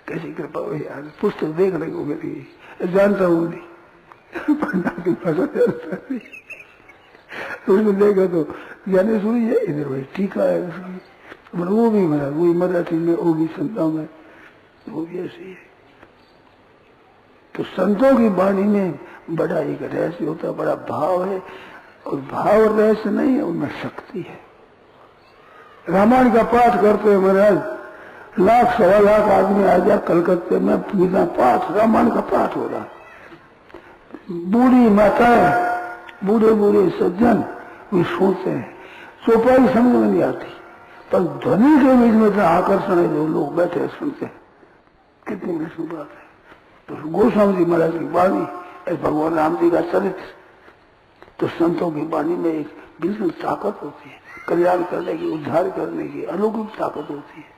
कैसी कृपा हुई यार। पुस्तक देख रही हो मेरी, जानता हूँ नहीं, पढ़ना की भाषा जानता नहीं, उसमें देखा तो ज्ञानेश्वरी है, इधर भाई टीका है उसकी, वो भी मेरा वही मराठी में, वो भी संतों में, वो भी ऐसी है। तो संतों की वाणी में बड़ा एक रहस्य होता है, बड़ा भाव है, और भाव रहस्य नहीं है, उनमें शक्ति है। रामायण का पाठ करते हैं महाराज, 1,00,000 सवा लाख आदमी आ जाए कलकत्ते में, बिना पाठ रामायण का पाठ हो रहा। बूढ़ी माताएं, बूढ़े सज्जन वे सोते हैं, चौपाई समझ में नहीं आती, पर ध्वनि के बीच में इतना आकर्षण है, जो लोग बैठे सुनते हैं, कितनी विष्णु बात है। तो गोस्वामी जी महाराज की वाणी, भगवान राम जी का चरित्र, तो संतों की वाणी में एक बिल्कुल ताकत होती है, कल्याण करने की, उद्धार करने की अलौकिक ताकत होती है।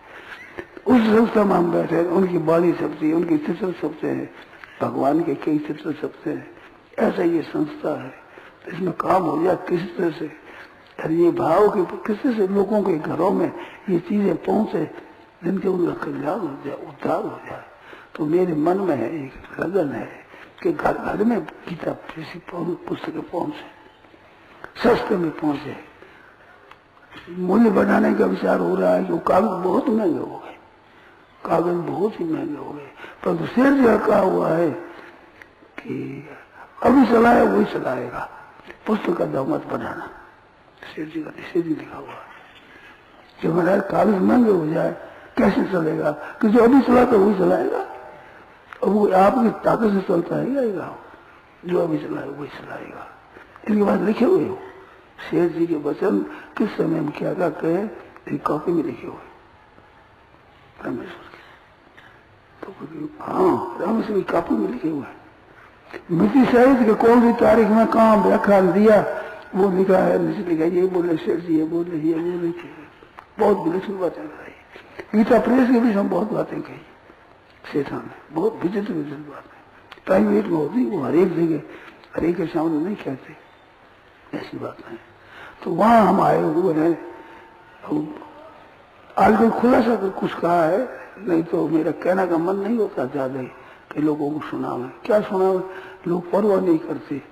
उस संस्था में हम बैठे, उनकी वाणी छपती है, उनके चित्र छपते हैं, भगवान के कई चित्र छपते हैं। ऐसा ये संस्था है, इसमें काम हो जाए किसी तरह से, और ये भाव के किसी से लोगों के घरों में ये चीजें पहुंचे, जिनके उनका कल्याण हो जाए, उद्धार हो जाए। तो मेरे मन में है एक लगन है कि घर घर में गीता पुस्तकें पहुंचे, सस्ते में पहुंचे। मूल्य बढ़ाने का विचार हो रहा है कि कागज बहुत महंगे हो गए, कागज बहुत ही महंगे हो गए, परंतु शेर जी कहा हुआ है कि अभी चलाए वही चलाएगा, पुस्तक का दाम मत बढ़ाना, शेर जी का निषेध लिखा हुआ है। कि महाराज कागज महंगे हो जाए कैसे चलेगा, कि जो अभी चलाता वही चलाएगा, और वो आपकी ताकत से चलता है जाएगा, जो अभी चलाएगा वही चलाएगा। इनके बाद लिखे हुए हो शेर जी के वचन किस समय में क्या क्या कहे, एक कॉपी में लिखे हुए परमेश्वर के। तो हाँ, रामेश्वर की कॉपी में लिखे हुए हैं। मिट्टी साहित्य के कौन सी तारीख में कहाँ व्याख्यान दिया वो लिखा है, नीचे लिखा ये बोले शेर जी, ये बोले, ये बोले, बहुत विलक्षण बातें कही। गीता प्रेस के भी हम बहुत बातें कही शेठा ने, बहुत विचित्र विचित्र बातें प्राइवेट में होती, वो हरेक जगह हरेक के सामने नहीं कहते ऐसी बात है। तो वहां हम आए हुए हैं। आज कोई खुलासा कर कुछ कहा है, नहीं तो मेरा कहने का मन नहीं होता ज्यादा कि लोगों को सुनावे, क्या सुनावे, लोग परवाह नहीं करते।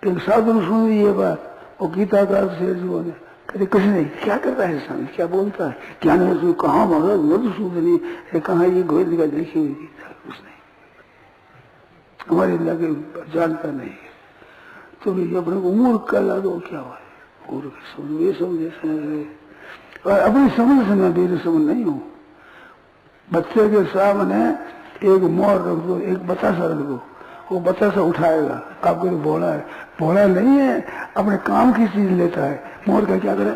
एक साधु ने सुनी ये बात, और गीता का शेर जी ने कहते कुछ नहीं, क्या कर रहा है स्वामी, क्या बोलता है, क्या नहीं, कहाँ महाराज मधुसूदनी है, कहाँ ये गोविंद का लिखी हुई गीता, कुछ नहीं, हमारे लगे जानता नहीं है। तो अपने को मूर्ख कर ला दो, क्या हुआ है, मूर्ख समझ समझे, और अपनी समझ से मैं मेरी समझ नहीं हूँ। बच्चे के सामने एक मोर रख दो, एक बतासा रख दो, वो बतासा उठाएगा, आपको तो भोला है, भोला नहीं है, अपने काम की चीज लेता है। मोर का क्या करे,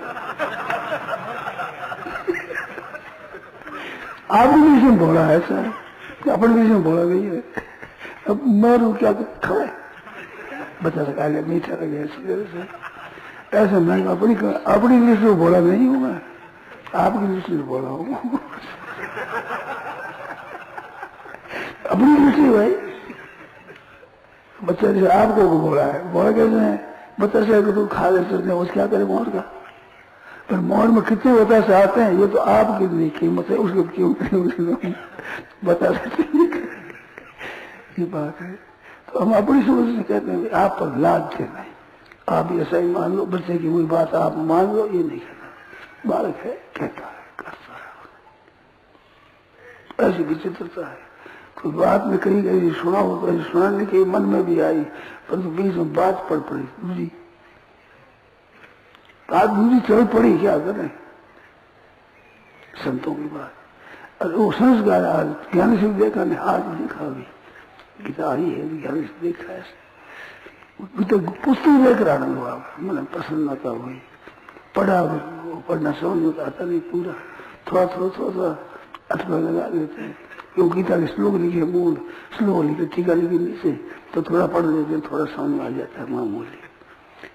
आपके बीच में भोला है सर, अपने बीच में भोला नहीं है। अब मोर क्या खाए, बतासा खा लिया, मीठा लग गया, ऐसा मैं अपनी लिस्ट में भोला नहीं हूँ, मैं आपकी लिस्ट में भोला हूँ। अपनी लिस्ट भाई, बच्चा जैसे आपको बोला है, बोला कैसे है, बतासे को तो खा लेते हैं, उस क्या करे मोर का, पर मोर में कितने बतासे आते हैं, ये तो आपके लिए कीमत है, उसको क्यों बता सकते ये बात है। तो हम अपनी समझ से कहते हैं आप पर लाद के नहीं, आप ऐसा ही मान लो, बच्चे की कोई बात आप मान लो, ये नहीं कहता, बालक है कहता है, करता है, ऐसी विचित्रता है। कोई बात में कहीं कहीं सुना हो तो सुनाने के मन में भी आई, परंतु बीच में बात पड़ पड़ी दूसरी, बात दूसरी चल पड़ी, क्या करें संतों की बात। और वो संस्कार आज ज्ञान से देखा नहीं, आज देखा अभी गीता आई है, ज्ञान से देखा है, तो पुस्तक लेकर आनंद हुआ, मैंने प्रसन्नता हुई, पढ़ा, पढ़ना समझ में आता नहीं पूरा, थोड़ा थोड़ा थोड़ा अथवा लगा लेते हैं, क्यों गीता के श्लोक लिखे, मूल श्लोक लिखे, टीका लिखी नीचे, तो थोड़ा पढ़ लेते हैं, थोड़ा समझ में आ जाता है मामूली।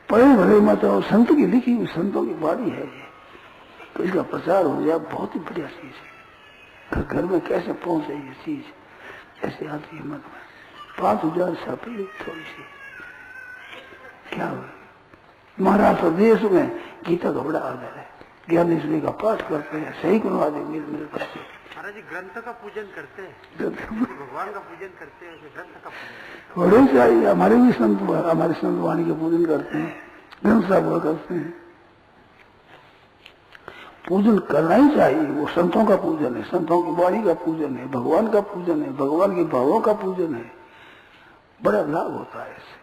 पढ़े भले मत और संत की लिखी हुई संतों की वाणी है ये, तो इसका प्रचार हो जाए बहुत ही बढ़िया चीज है। घर में कैसे पहुंचे ये चीज, ऐसे आती है मन में। 5000 छापी थोड़ी सी, क्या हुआ, महाराष्ट्र देश में गीता का बड़ा आदर है, ज्ञानेश्वरी का पाठ करते हैं, सही को आदमी मेरे पास महाराज जी ग्रंथ का पूजन करते हैं, भगवान का पूजन करते हैं, ग्रंथ का पूजन बड़े चाहिए। हमारे भी संत, हमारे संत वाणी का पूजन करते हैं, ग्रंथ साहब करते हैं, पूजन करना ही चाहिए। वो संतों का पूजन है, संतों की वाणी का पूजन है, भगवान का पूजन है, भगवान के भावों का पूजन है, बड़ा लाभ होता है इससे।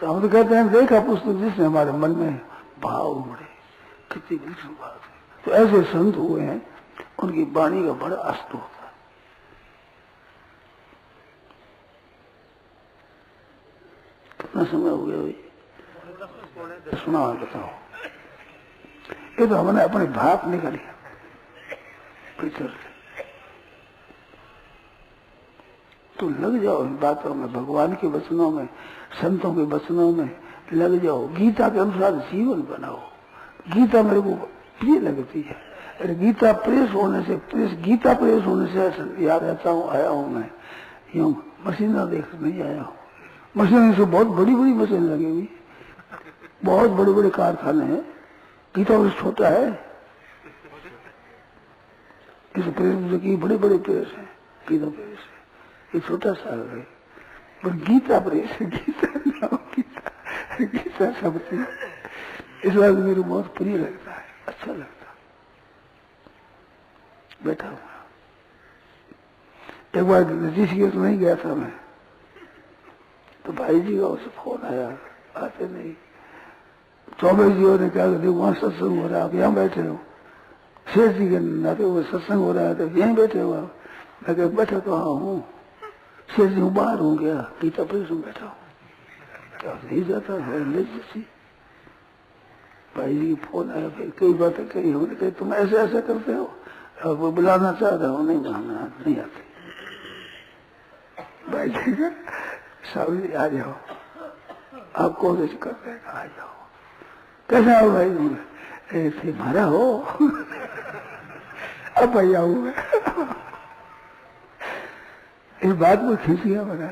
तो हम तो कहते हैं देखा पुस्तक जिसने हमारे मन में भाव उमड़े, कितनी विलक्षण बात है। तो ऐसे संत हुए हैं, उनकी वाणी का बड़ा अस्त होता है। कितना समय हो गया भाई, सुना बताओ। ये तो हमने अपने भाप निकालिया भीतर से। तो लग जाओ इन बातों में, भगवान के वचनों में, संतों के वचनों में लग जाओ, गीता के अनुसार जीवन बनाओ। गीता मेरे को प्रिय लगती है, अरे गीता प्रेस होने से, गीता प्रेस होने से याद रहता हूँ, आया हूँ मैं, यूं मशीन देख नहीं आया हूँ। मशीन से बहुत बड़ी बड़ी मशीन लगी हुई, बहुत बड़े बड़े कारखाने हैं, गीता उससे छोटा है, इस प्रेस की बड़े बड़े प्रेस है, गीता प्रेस है, ये छोटा सा है, पर गीता प्रेस, गीता सब चीज, इस बात मेरे बहुत प्रिय लगता है, अच्छा लगता है। बैठा हुआ एक बार ऋषिकेश नहीं गया था मैं, तो भाई जी का उससे फोन आया, आते नहीं, चौबे जी ने कहा देखो वहां सत्संग हो रहा है, आप यहाँ बैठे हो। शेष जी के नाते वो सत्संग हो रहा है तो यहीं बैठे हो आप। मैं कह बैठा तो हाँ हूँ। शेष जी हूँ बाहर हूँ क्या, गीता प्रेस में बैठा हूँ। क्या नहीं जाता है जैसी। भाई जी फोन आया, फिर कई बातें कही, हमने कही तुम ऐसे ऐसा करते हो, अब वो बुलाना चाहता हूँ, नहीं बुलाना नहीं आते। भाई जी का साहब जी आ जाओ, आप कौन से करते हैं, आ जाओ। कैसे आओ भाई, ऐसे मारा हो अब भाई आऊंगा। इस बात को खींच गया बना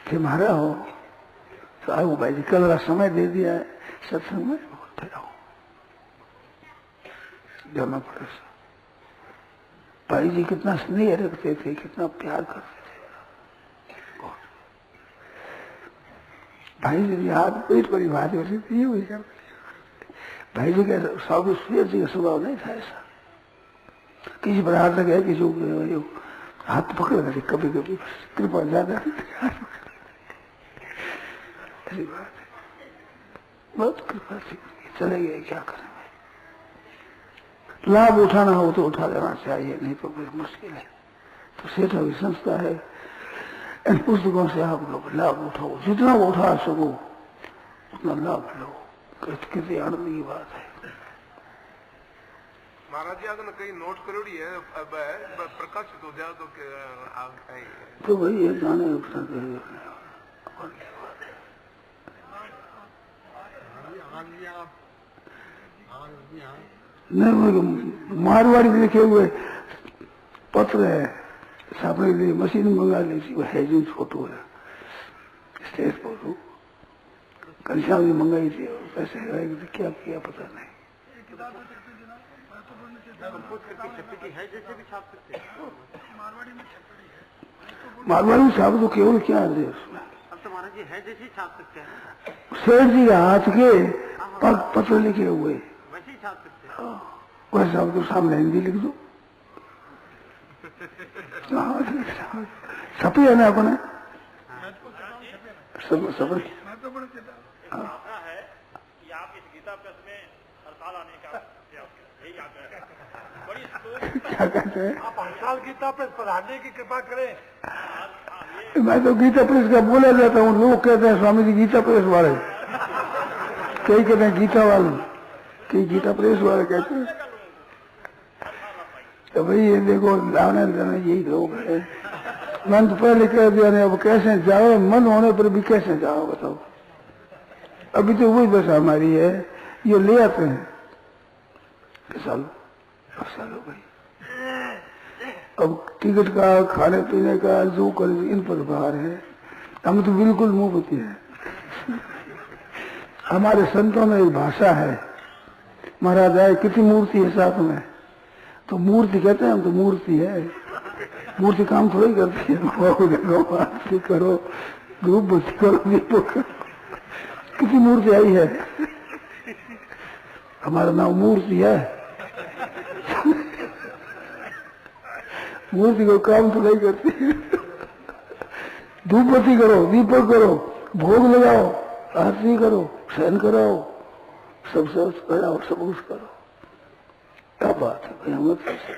कि मारा हो तो आओ भाई जी, कल का समय दे दिया है सत्संग में, फिर आओ। जाना पड़ा। भाई जी कितना स्नेह रखते थे, कितना प्यार करते थे। भाई जी हाथ पेट पर ही बात होती थी, ये वही करते। भाई जी का शेर जी का स्वभाव नहीं था ऐसा। किसी पर हाथ लगे, किसी को हाथ पकड़ रहे, कभी कभी कृपा ज्यादा ऐसी बात है। बहुत कृपा थी, चले गए, क्या करें। लाभ उठाना हो तो उठा लेना चाहिए, नहीं तो फिर मुश्किल है। तो सेठ अभी संस्था है, इन पुस्तकों से आप लोग लाभ उठाओ, जितना उठा सको उतना लाभ लो। कितनी आनंद की बात है। महाराज जी अगर कहीं नोट करोड़ी है, अब प्रकाशित हो जाए तो भाई ये जाने नहीं, मारवाड़ी लिखे हुए पत्र है, सामने लिए मशीन मंगा ली थी, वो है फोटो है, स्टेज फोटो कंशा भी मंगाई थी, पैसे क्या किया पता नहीं। मारवाड़ी में छाप तो केवल क्या है उसमें, अब तो महाराज जी है जैसे छाप सकते हैं। सेठ जी के हाथ के पत्र लिखे हुए वैसे ही छाप सकते हैं। वैसे आप तो सामने हिंदी लिख दो, छपी है ना अपने सब। क्या कहते हैं, आप हड़ताल गीता प्रेस पढ़ाने की कृपा करें। मैं तो गीता प्रेस का बोला जाता हूँ, लोग कहते हैं स्वामी जी गीता प्रेस वाले, कई कहते हैं गीता वाले, कई गीता प्रेस वाले कहते हैं। तो भाई ये देखो लाने देने यही लोग है। मन तो पहले कह दिया नहीं, अब कैसे जाओ, मन होने पर भी कैसे जाओ बताओ। अभी तो वही दशा हमारी है, ये ले आते हैं सालों भाई। अब टिकट का, खाने पीने का, जो कर इन पर बाहर है, हम तो बिल्कुल मुफ्ती है। हमारे संतों में एक भाषा है, महाराज आए कितनी मूर्ति है साथ में, तो मूर्ति कहते हैं हम, तो मूर्ति है। मूर्ति काम थोड़ी करती है, आरती करो, धूप बत्ती करो, दीपक करो, कितनी मूर्ति आई है। हमारा नाम मूर्ति है। मूर्ति को काम तो नहीं करती। धूप बत्ती करो, दीपक करो, भोग लगाओ, आरती करो, शयन कराओ, सब कराओ, सब कुछ करो। क्या बात है भाई, हमें कैसे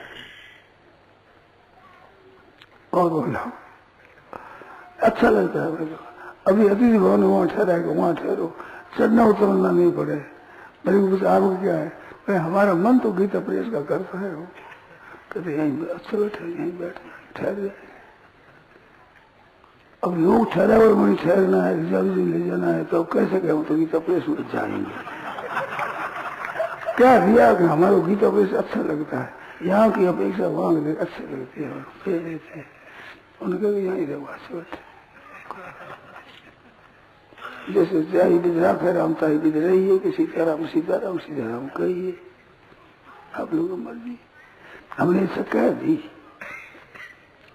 और बोलो, अच्छा लगता है भाई। अभी अतिथि भवन वहां ठहरा के वहां ठहरो, चढ़ना उतरना नहीं पड़े। मेरे कुछ आपको क्या है भाई, हमारा मन तो गीता प्रेस का करता है। कहते यहीं अच्छा बैठे, यहीं बैठना, ठहर जाए। अब लोग ठहरा और वहीं ठहरना है, जल्दी ले जाना है, तो कैसे कहूँ तो गीता प्रेस में जाएंगे। क्या दिया कि हमारा गीता प्रेस अच्छा लगता है, यहाँ की अपेक्षा वहां अच्छी लगती है, फिर देते हैं उनके भी यहीं रहो, अच्छे बैठे। जैसे जाई बिजरा फिर राम ताई बिज रही है कि सीताराम सीताराम सीताराम कहिए, आप लोगों मर्जी। हमने इससे कह दी,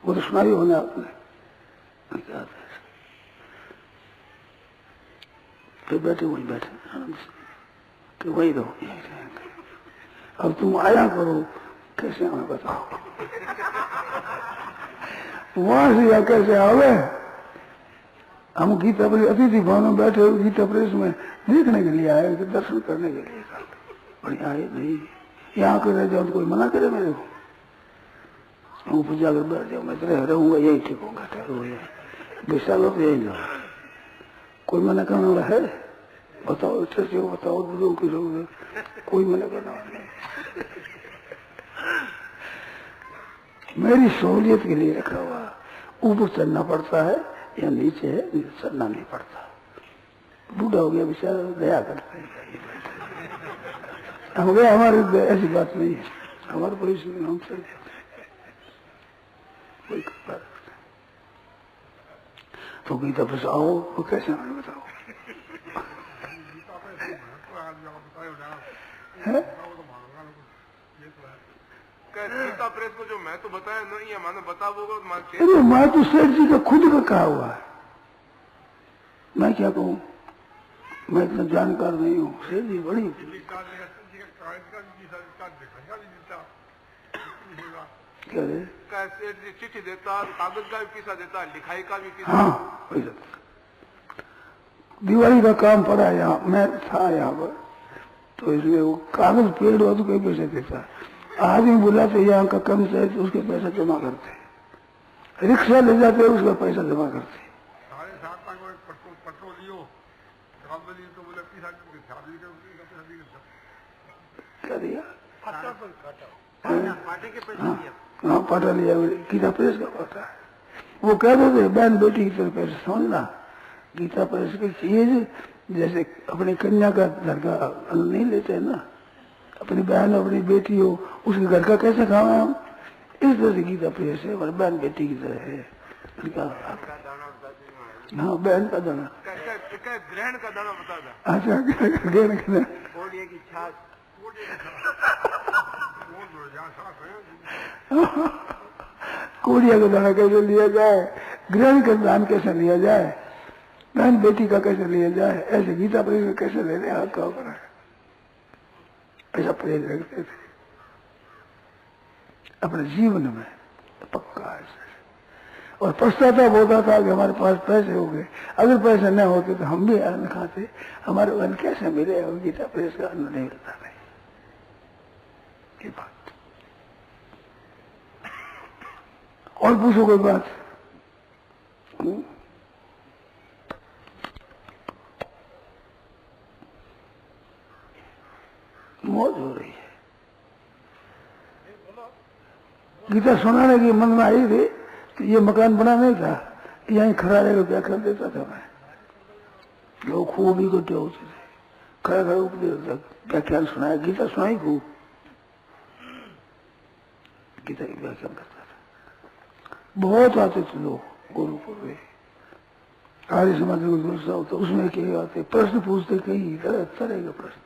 वो तो सुनाई होना आपने, फिर बैठे वहीं बैठे आनंद से, कि वही रहो, यही रहेंगे। अब तुम आया करो, कैसे हमें बताओ। वहां से या कैसे आवे, हम गीता प्रेस अतिथि भवन में बैठे हुए गीता प्रेस में देखने के लिए आए, दर्शन करने के लिए। बढ़िया आए नहीं, यहाँ के रह जाओ तो कोई मना करे मेरे को? हम पूजा कर बैठ जाओ, मैं तो रहूंगा यही ठीक होगा, विशाल तो यही जाओ। कोई मना करने वाला है? बताओ अच्छे हो, बताओ बुजुर्ग की जरूरत, कोई मना करने वाला नहीं। मेरी सहूलियत के लिए रखा हुआ। ऊपर चढ़ना पड़ता है या नीचे है, चढ़ना नहीं पड़ता। बूढ़ा हो गया बेचारा, दया करता है। हम गए, हमारे ऐसी बात नहीं है, हमारे पुलिस में हम चल जाते हैं, कोई बात। तो गीता बस आओ, वो कैसे आने बताओ है? गीता प्रेस को जो मैं तो बताया नहीं है, माने बताओगे अरे मैं तो सेठ जी का खुद का कहा हुआ है, मैं क्या कहूँ, मैं इतना जानकार नहीं हूँ। सेठ जी बड़ी क्या रे? चिट्ठी देता, कागज का भी पैसा देता, लिखाई का भी पैसा। हाँ पैसा। दिवाली का काम पड़ा यहाँ, मैं था यहाँ पर, तो इसलिए वो कागज पेड़ हुआ तो कोई पैसे देता। आदमी बुलाते यहाँ का कम से तो उसके पैसा जमा करते, रिक्शा ले जाते उसका पैसा जमा करते। क्या दिया? हाँ पाटा लिया, गीता प्रेस का पाटा है। वो कह रहे थे बहन बेटी की तरह पैसे समझना, गीता प्रेस की चीज जैसे अपनी कन्या का घर का अन्न नहीं लेते है ना, अपनी बहन अपनी बेटी हो उसके घर का कैसे खावे हम, इस तरह से गीता प्रेस है, और बहन बेटी की तरह है। हाँ बहन का दाना, ग्रहण का दाना बता था। अच्छा ग्रहण का दाना, कोड़िया का दाना कैसे लिया जाए, ग्रहण का दान कैसे लिया जाए, बहन बेटी का कैसे लिया जाए, ऐसे गीता प्रेस में कैसे लेने हाथ का होकर ऐसा प्रेस रखते थे अपने जीवन में पक्का ऐसे। और पश्चाताप होता था कि हमारे पास पैसे हो गए, अगर पैसे न होते तो हम भी अन्न खाते, हमारे अन्न कैसे मिले, और गीता प्रेस का अन्न नहीं मिलता नहीं। ये बात और पूछो कोई बात? मौज हो रही है। गीता सुनाने की मन में आई थी कि ये मकान बना नहीं था, यहीं खड़ा रहेगा क्या कर देता था मैं। लोग खूब इकट्ठे होते थे, खड़े खड़े उपदेश व्याख्यान सुनाया, गीता सुनाई खूब, गीता की व्याख्यान करता था। बहुत आते थे लोग गुरुपुर में, आर्य समाज में गुरुसा होता, उसमें क्या आते प्रश्न पूछते, कई तरह तरह के प्रश्न।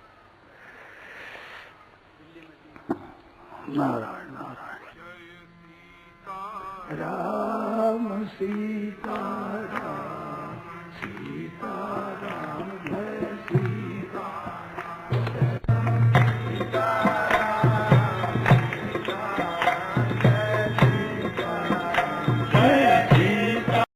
नारायण नारायण राम